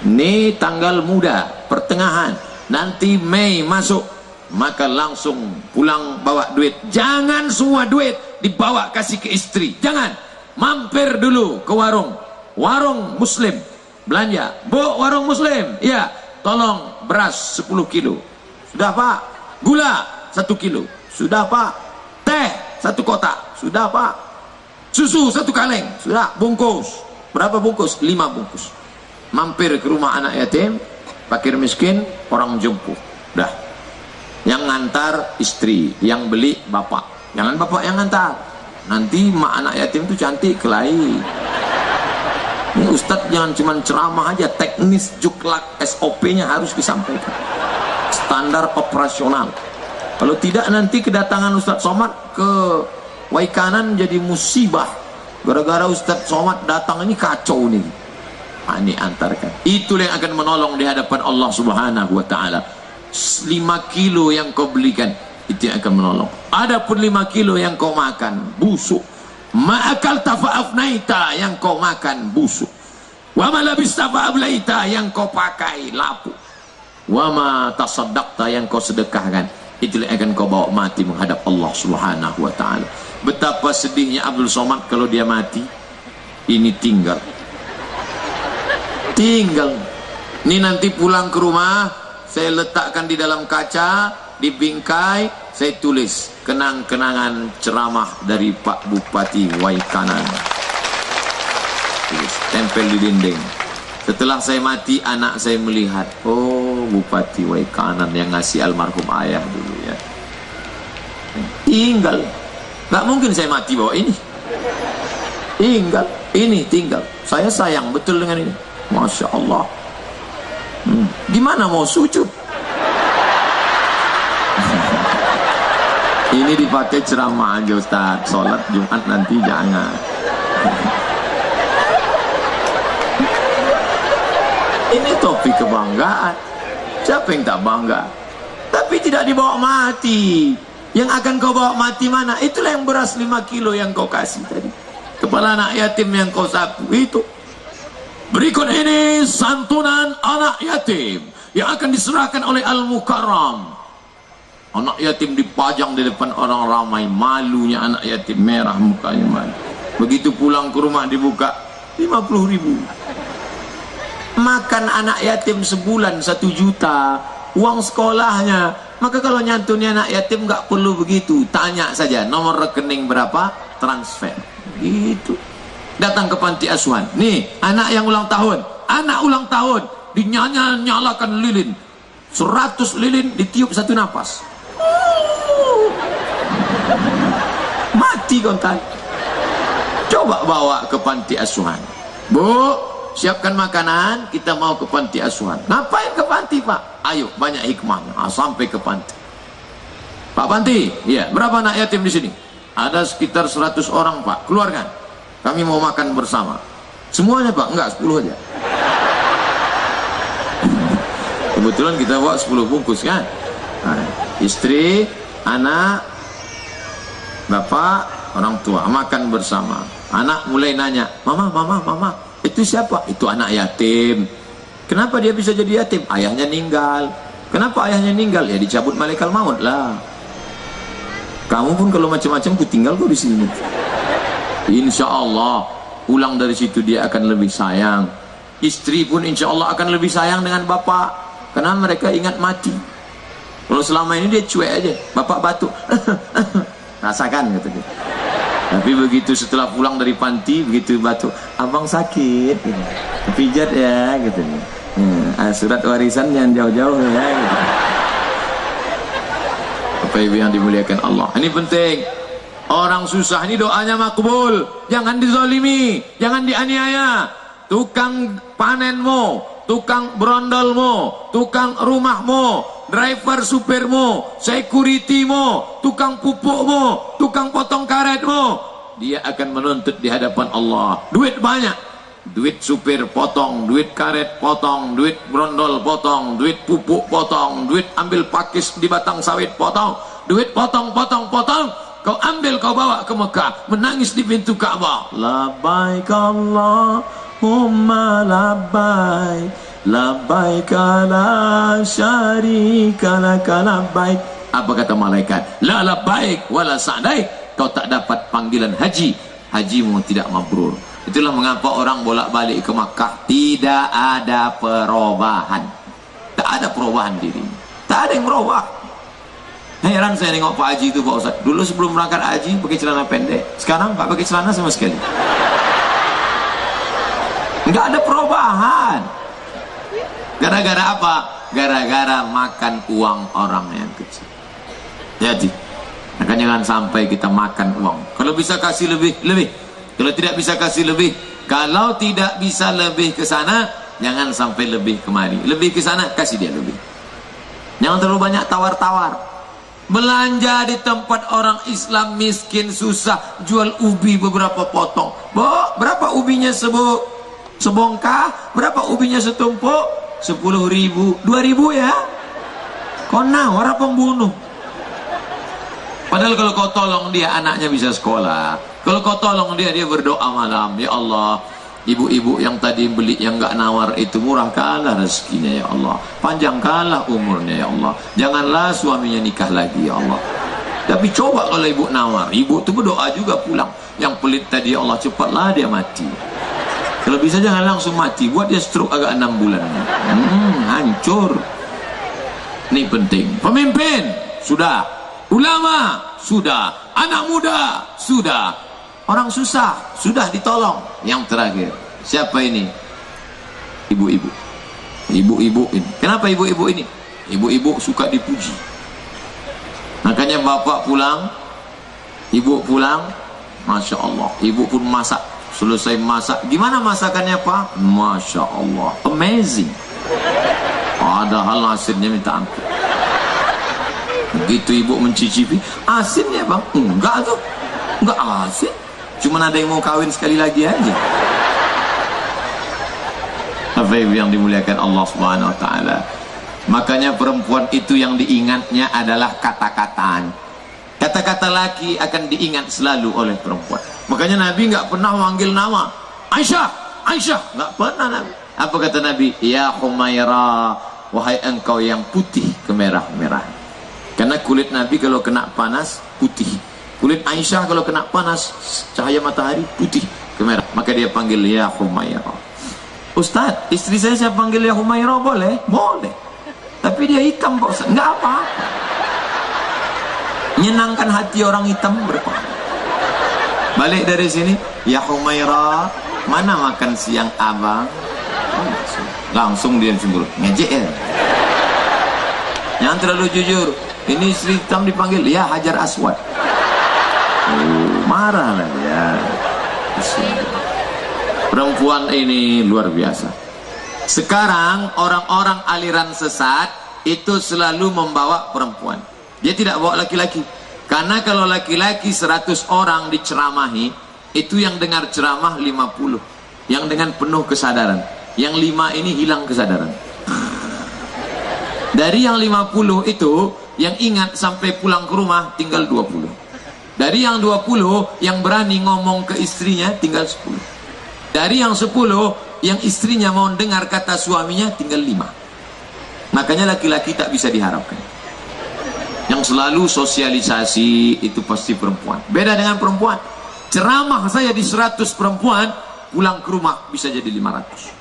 A: Ini tanggal muda, pertengahan. Nanti Mei masuk, maka langsung pulang bawa duit. Jangan semua duit dibawa kasih ke istri. Jangan. Mampir dulu ke warung muslim, belanja. Bu, warung muslim, ya, tolong beras 10 kilo. Sudah pak. Gula 1 kilo. Sudah pak. Teh 1 kotak. Sudah pak. Susu 1 kaleng. Sudah. Bungkus. Berapa bungkus? 5 bungkus. Mampir ke rumah anak yatim, fakir miskin, orang jemput. Dah. Yang ngantar istri, yang beli bapak. Jangan bapak yang ngantar. Nanti mak anak yatim itu cantik kelahi. Ini Ustadz jangan cuma ceramah aja, teknis juklak SOP-nya harus disampaikan. Standar operasional. Kalau tidak nanti kedatangan Ustadz Somad ke Waikanan jadi musibah. Gara-gara Ustadz Somad datang ini kacau nih. Nah, ini antarkan. Itulah yang akan menolong di hadapan Allah Subhanahu wa taala. 5 kilo yang kau belikan itu yang akan menolong. Adapun 5 kilo yang kau makan busuk, ma'akal tafa'afnaita yang kau makan busuk, wa ma labista fa'ablaita yang kau pakai lapuk, wa ma tasaddaqta yang kau sedekahkan, itulah yang akan kau bawa mati menghadap Allah Subhanahu wa taala. Betapa sedihnya Abdul Somad kalau dia mati. Ini tinggal. Ini nanti pulang ke rumah, saya letakkan di dalam kaca, di bingkai, saya tulis kenang-kenangan ceramah dari Pak Bupati Waikanan. Tulis, tempel di dinding. Setelah saya mati, anak saya melihat, oh Bupati Waikanan yang ngasih almarhum ayah dulu ya. Tinggal. Gak mungkin saya mati bawa ini. Tinggal. Saya sayang betul dengan ini. Masya Allah. Gimana mau sujud? Ini dipakai ceramah aja Ustaz. Sholat Jumat nanti jangan. Ini topik kebanggaan. Siapa yang tak bangga? Tapi tidak dibawa mati. Yang akan kau bawa mati mana? Itulah yang beras 5 kilo yang kau kasih tadi. Kepala anak yatim yang kau sapu itu. Berikut ini santunan anak yatim yang akan diserahkan oleh Al-Mukarram. Anak yatim dipajang di depan orang ramai, malunya anak yatim, merah mukanya malu. Begitu pulang ke rumah dibuka 50.000. Makan anak yatim sebulan 1 juta, uang sekolahnya. Maka kalau nyantuni anak yatim nggak perlu begitu, tanya saja nomor rekening berapa, transfer. Gitu. Datang ke panti asuhan. Nih, anak yang ulang tahun. Anak ulang tahun dinyalakan lilin. 100 lilin ditiup 1 napas. Mati kontan. Coba bawa ke panti asuhan. Bu, siapkan makanan, kita mau ke panti asuhan. Ngapain ke panti, Pak? Ayo, banyak hikmahnya. Sampai ke panti. Pak Panti, iya, berapa anak yatim di sini? Ada sekitar 100 orang, Pak. Keluarkan. Kami mau makan bersama. Semuanya, Pak? Enggak, 10 aja. Kebetulan kita bawa 10 bungkus kan. Nah, istri, anak, bapak, orang tua makan bersama. Anak mulai nanya, mama, itu siapa? Itu anak yatim. Kenapa dia bisa jadi yatim? Ayahnya meninggal. Kenapa ayahnya meninggal? Ya dicabut malaikat maut lah. Kamu pun kalau macam-macam ku tinggal kok di sini. Insya Allah pulang dari situ dia akan lebih sayang. Istri pun insya Allah akan lebih sayang dengan bapak, karena mereka ingat mati. Kalau selama ini dia cuek aja, bapak batuk, rasakan gitu. Tapi begitu setelah pulang dari panti, begitu batuk, abang sakit, gitu. Pijat ya, gitu. Surat warisan jangan jauh-jauh ya. Gitu. Baik yang dimuliakan Allah, ini penting. Orang susah ini doanya makbul. Jangan dizalimi, jangan dianiaya. Tukang panenmu, tukang brondolmu, tukang rumahmu, driver supirmu, securitymu, tukang pupukmu, tukang potong karetmu, dia akan menuntut di hadapan Allah. Duit banyak, duit supir potong, duit karet potong, duit brondol potong, duit pupuk potong, duit ambil pakis di batang sawit potong, duit potong. Kau ambil, kau bawa ke Mekah, menangis di pintu Ka'bah. Labbaik Allahumma labbaik, labbaik la syarika laka labbaik. Apa kata malaikat? La labbaik wala sa'daik. Kau tak dapat panggilan haji, hajimu tidak mabrur. Itulah mengapa orang bolak-balik ke Makkah tidak ada perubahan. Tak ada perubahan dirinya, tak ada yang berubah. Heran saya nengok Pak Haji itu, Pak Ustaz. Dulu sebelum berangkat haji pakai celana pendek, sekarang tak pakai celana sama sekali. Enggak ada perubahan. Gara-gara apa? Gara-gara makan uang orang yang kecil. Jadi, maka jangan sampai kita makan uang. Kalau bisa kasih lebih. Kalau tidak bisa kasih lebih. Kalau tidak bisa lebih ke sana, jangan sampai lebih kemari. Lebih ke sana, kasih dia lebih. Jangan terlalu banyak tawar-tawar. Belanja di tempat orang Islam miskin susah, jual ubi beberapa potong. Berapa ubinya sebongkah? Berapa ubinya setumpuk? 10.000, 2.000 ya? Kau nawar pembunuh. Padahal kalau kau tolong dia, anaknya bisa sekolah. Kalau kau tolong dia, dia berdoa malam, ya Allah, ibu-ibu yang tadi beli yang enggak nawar itu murahkanlah rezekinya ya Allah, panjangkanlah umurnya ya Allah, janganlah suaminya nikah lagi ya Allah. Tapi coba kalau ibu nawar, ibu itu berdoa juga pulang, yang pelit tadi ya Allah cepatlah dia mati. Kalau bisa jangan langsung mati, buat dia stroke agak 6 bulan. Hancur. Ini penting. Pemimpin sudah, ulama sudah, anak muda sudah, orang susah sudah ditolong. Yang terakhir, siapa ini? Ibu-ibu. Ibu-ibu ini. Kenapa ibu-ibu ini? Ibu-ibu suka dipuji. Makanya bapak pulang, ibu pulang, Masya Allah, ibu pun masak. Selesai masak, gimana masakannya Pak? Masya Allah, amazing. Padahal hasilnya minta ampun. Begitu ibu mencicipi, asin ya bang? Enggak tuh, enggak asin. Cuman ada yang mau kawin sekali lagi aja. Apa yang dimuliakan Allah Subhanahu Wa Taala. Makanya perempuan itu yang diingatnya adalah kata-kataan. Kata-kata laki akan diingat selalu oleh perempuan. Makanya Nabi nggak pernah manggil nama Aisyah, Aisyah, nggak pernah Nabi. Apa kata Nabi? Ya Humaira, wahai engkau yang putih kemerah-merah. Karena kulit Nabi kalau kena panas putih. Kulit Aisyah kalau kena panas cahaya matahari putih kemerah. Maka dia panggil ya Humaira. Ustaz, istri saya panggil ya Humaira boleh? Boleh. Tapi dia hitam Pak Ustaz. Nggak apa-apa. Menyenangkan hati orang hitam berapa? Balik dari sini, ya Humaira, mana makan siang abang? Langsung dia cemburu, ngejek ya. Jangan terlalu jujur. Ini istri hitam dipanggil, ya Hajar Aswad. Marah lah ya. Perempuan ini luar biasa. Sekarang orang-orang aliran sesat itu selalu membawa perempuan. Dia tidak bawa laki-laki. Karena kalau laki-laki 100 orang diceramahi, itu yang dengar ceramah 50. Yang dengan penuh kesadaran. Yang 5 ini hilang kesadaran. Dari yang 50 itu, yang ingat sampai pulang ke rumah tinggal 20. Dari yang 20, yang berani ngomong ke istrinya tinggal 10. Dari yang 10, yang istrinya mau dengar kata suaminya tinggal 5. Makanya laki-laki tak bisa diharapkan. Yang selalu sosialisasi itu pasti perempuan. Beda dengan perempuan. Ceramah saya di 100 perempuan, pulang ke rumah bisa jadi 500.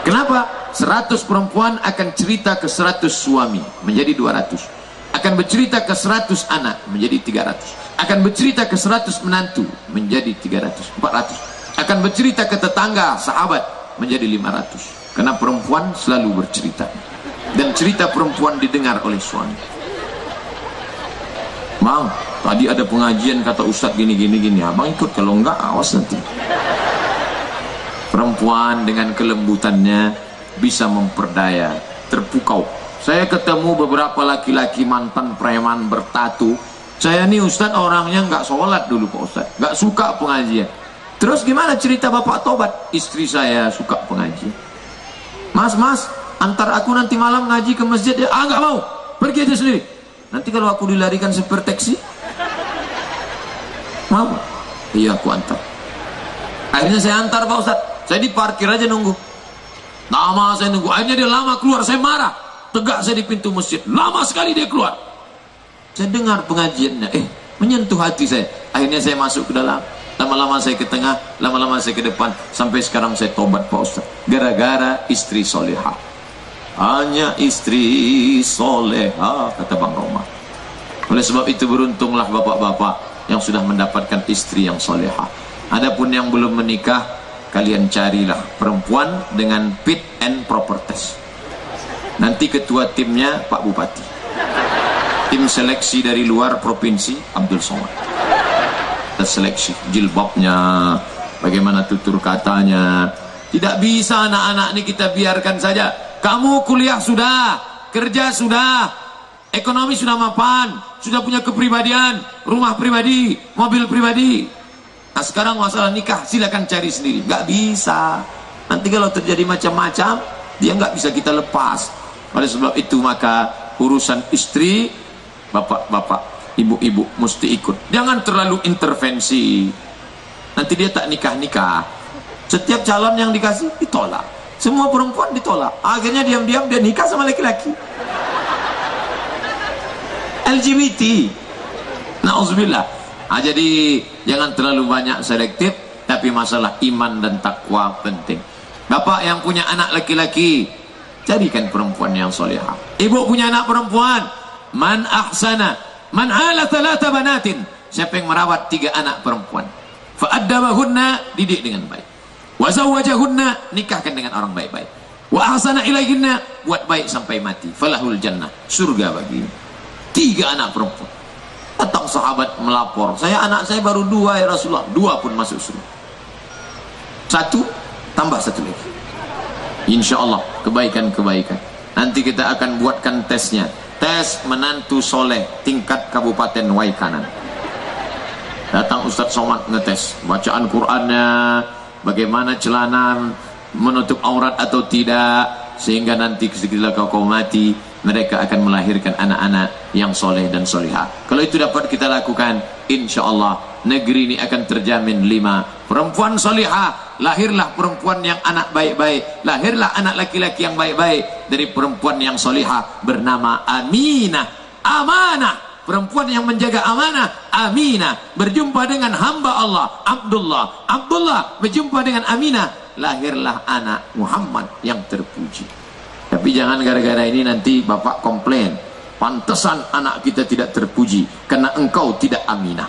A: Kenapa? 100 perempuan akan cerita ke 100 suami, menjadi 200. Akan bercerita ke 100 anak, menjadi 300. Akan bercerita ke 100 menantu, menjadi 300, 400. Akan bercerita ke tetangga, sahabat, menjadi 500. Karena perempuan selalu bercerita. Dan cerita perempuan didengar oleh suami. Bang, tadi ada pengajian kata Ustadz gini. Abang ikut, kalau enggak awas nanti. Perempuan dengan kelembutannya bisa memperdaya, terpukau. Saya ketemu beberapa laki-laki mantan preman bertatu. Saya nih Ustadz orangnya nggak sholat dulu Pak Ustadz, nggak suka pengajian. Terus gimana cerita Bapak tobat? Istri saya suka pengajian. Mas, antar aku nanti malam ngaji ke masjid ya. Nggak mau, pergi aja sendiri. Nanti kalau aku dilarikan super taksi, mau? Iya, aku antar. Akhirnya saya antar Pak Ustadz. Saya di parkir aja nunggu. Lama saya nunggu. Akhirnya dia lama keluar. Saya marah. Tegak saya di pintu masjid. Lama sekali dia keluar. Saya dengar pengajiannya. Menyentuh hati saya. Akhirnya saya masuk ke dalam. Lama-lama saya ke tengah. Lama-lama saya ke depan. Sampai sekarang saya tobat Pak Ustadz. Gara-gara istri solehah. Hanya istri solehah, kata Bang Roma. Oleh sebab itu beruntunglah bapak-bapak yang sudah mendapatkan istri yang solehah. Adapun yang belum menikah, kalian carilah perempuan dengan fit and proper test. Nanti ketua timnya Pak Bupati. Tim seleksi dari luar provinsi Abdul Somad. Kita seleksi jilbabnya, bagaimana tutur katanya. Tidak bisa anak-anak ini kita biarkan saja. Kamu kuliah sudah, kerja sudah, ekonomi sudah mapan, sudah punya kepribadian, rumah pribadi, mobil pribadi. Nah sekarang masalah nikah silakan cari sendiri. Nggak bisa. Nanti kalau terjadi macam-macam, dia nggak bisa kita lepas. Oleh sebab itu maka urusan istri, bapak-bapak, ibu-ibu mesti ikut. Jangan terlalu intervensi. Nanti dia tak nikah-nikah. Setiap calon yang dikasih ditolak. Semua perempuan ditolak. Akhirnya diam-diam dia nikah sama laki-laki. LGBT. Nauzubillah. Jadi jangan terlalu banyak selektif, tapi masalah iman dan takwa penting. Bapak yang punya anak laki-laki, carikan perempuan yang solehah. Ibu punya anak perempuan, man ahsana, man ala thalatha banatin. Siapa yang merawat 3 anak perempuan, fa'addabahunna, didik dengan baik. Wa zawwajahunna, nikahkan dengan orang baik-baik. Wa ahsana ilaihinna, buat baik sampai mati. Falahul jannah, surga baginya. 3 anak perempuan. Datang sahabat melapor, anak saya baru 2 ya Rasulullah. 2 pun masuk surga. 1 tambah 1 lagi. Insya Allah kebaikan-kebaikan. Nanti kita akan buatkan tesnya. Tes menantu soleh tingkat Kabupaten Waikanan. Datang Ustadz Somad ngetes bacaan Qur'annya, bagaimana celana menutup aurat atau tidak, sehingga nanti ketika kau mati mereka akan melahirkan anak-anak yang soleh dan solihah. Kalau itu dapat kita lakukan, insya Allah negeri ini akan terjamin 5 perempuan solihah. Lahirlah perempuan yang anak baik-baik, lahirlah anak laki-laki yang baik-baik dari perempuan yang solihah bernama Aminah. Amanah, perempuan yang menjaga amanah. Aminah berjumpa dengan hamba Allah Abdullah berjumpa dengan Aminah, lahirlah anak Muhammad yang terpuji. Tapi jangan gara-gara ini nanti bapak komplain, pantesan anak kita tidak terpuji karena engkau tidak Aminah.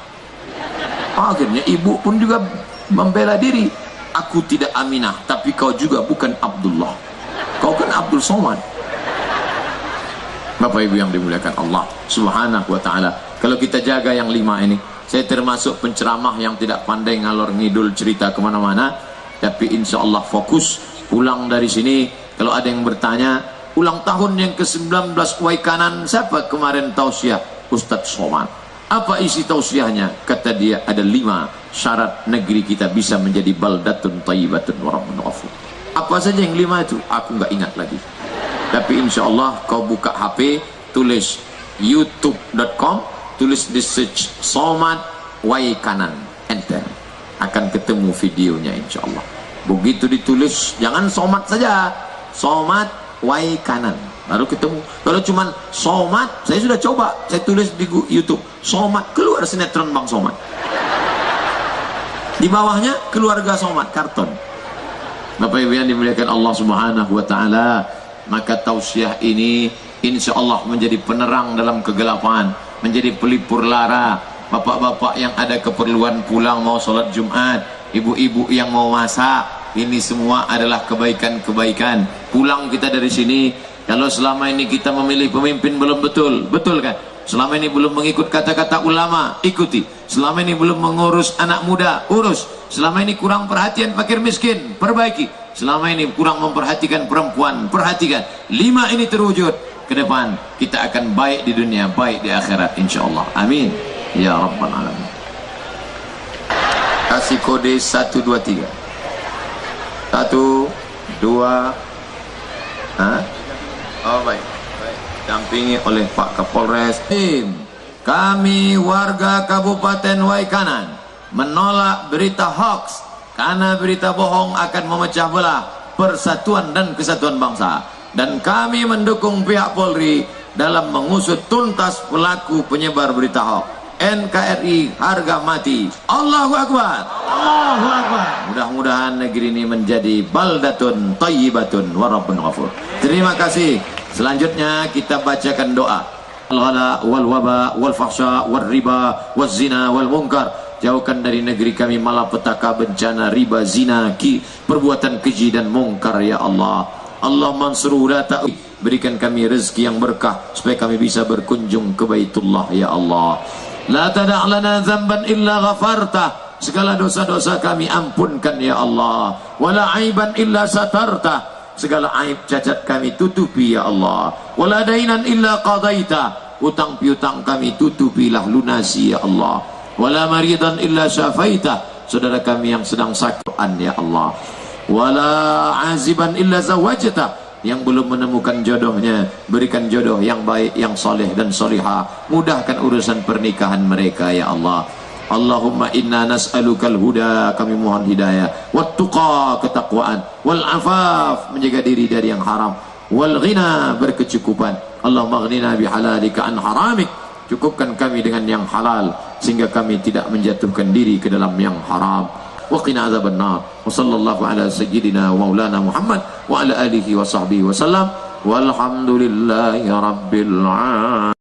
A: Akhirnya ibu pun juga membela diri, aku tidak Aminah tapi kau juga bukan Abdullah, kau kan Abdul Somad. Bapak ibu yang dimuliakan Allah subhanahu wa ta'ala, kalau kita jaga yang 5 ini, saya termasuk penceramah yang tidak pandai ngalor ngidul cerita kemana-mana, tapi insya Allah fokus pulang dari sini. Kalau ada yang bertanya, ulang tahun yang ke-19 Waikanan siapa kemarin tausiah? Ustadz Somad. Apa isi tausiahnya? Kata dia ada 5 syarat negeri kita bisa menjadi baldatun thayyibatun wa rabbun ghafur. Apa saja yang 5 itu? Aku nggak ingat lagi. Tapi insya Allah kau buka HP, tulis youtube.com, tulis di search Somad Waikanan, enter, akan ketemu videonya insya Allah. Begitu ditulis, jangan Somad saja, Somad Waikanan, baru ketemu. Kalau cuman Somad, saya sudah coba, saya tulis di YouTube Somad, keluar sinetron Bang Somad. Di bawahnya keluarga Somad, karton. Bapak Ibu yang dimuliakan Allah subhanahu wa ta'ala, maka tausiah ini insya Allah menjadi penerang dalam kegelapan, menjadi pelipur lara. Bapak-bapak yang ada keperluan pulang mau sholat Jumat, ibu-ibu yang mau masak, ini semua adalah kebaikan-kebaikan. Pulang kita dari sini, kalau selama ini kita memilih pemimpin belum betul, betul kan? Selama ini belum mengikut kata-kata ulama, ikuti. Selama ini belum mengurus anak muda, urus. Selama ini kurang perhatian fakir miskin, perbaiki. Selama ini kurang memperhatikan perempuan, perhatikan. 5 ini terwujud, ke depan kita akan baik di dunia, baik di akhirat insyaallah. Amin ya rabbal alamin. Kasih kode 1 2 3. 1 2. Oh baik. Dampingi oleh Pak Kapolres. Kami warga Kabupaten Waikanan menolak berita hoax, karena berita bohong akan memecah belah persatuan dan kesatuan bangsa, dan kami mendukung pihak Polri dalam mengusut tuntas pelaku penyebar berita hoax. NKRI harga mati. Allahu Akbar. Allahu Akbar. Mudah-mudahan negeri ini menjadi baldatun thayyibatun wa rabbun ghafur. Terima kasih. Selanjutnya kita bacakan doa. Al-ghala wal waba wal fahsya wal riba wal zina wal munkar. Jauhkan dari negeri kami malapetaka, bencana, riba, zina, perbuatan keji dan mungkar ya Allah. Allah mansura ta'ud. Berikan kami rezeki yang berkah supaya kami bisa berkunjung ke Baitullah ya Allah. La tada' lana dzamban illa ghafarta. Segala dosa-dosa kami ampunkan ya Allah. Wala aiban illa satarta. Segala aib cacat kami tutupi ya Allah. Wala dainan illa qadaita. Utang piutang kami tutupilah, lunasi ya Allah. Wala maridan illa syafaita. Saudara kami yang sedang sakit ya Allah. Wala aziban illa zawajta. Yang belum menemukan jodohnya, berikan jodoh yang baik, yang soleh dan solihah. Mudahkan urusan pernikahan mereka ya Allah. Allahumma inna nas'alukal huda, kami mohon hidayah, wat tuqa, ketakwaan, wal afaf, menjaga diri dari yang haram, wal ghina, berkecukupan. Allahumma ghnina bihalalika an haramik, cukupkan kami dengan yang halal sehingga kami tidak menjatuhkan diri ke dalam yang haram. وقنا عذاب النار وصلى الله على سيدنا ومولانا محمد وعلى آله وصحبه وسلم والحمد لله رب العالمين.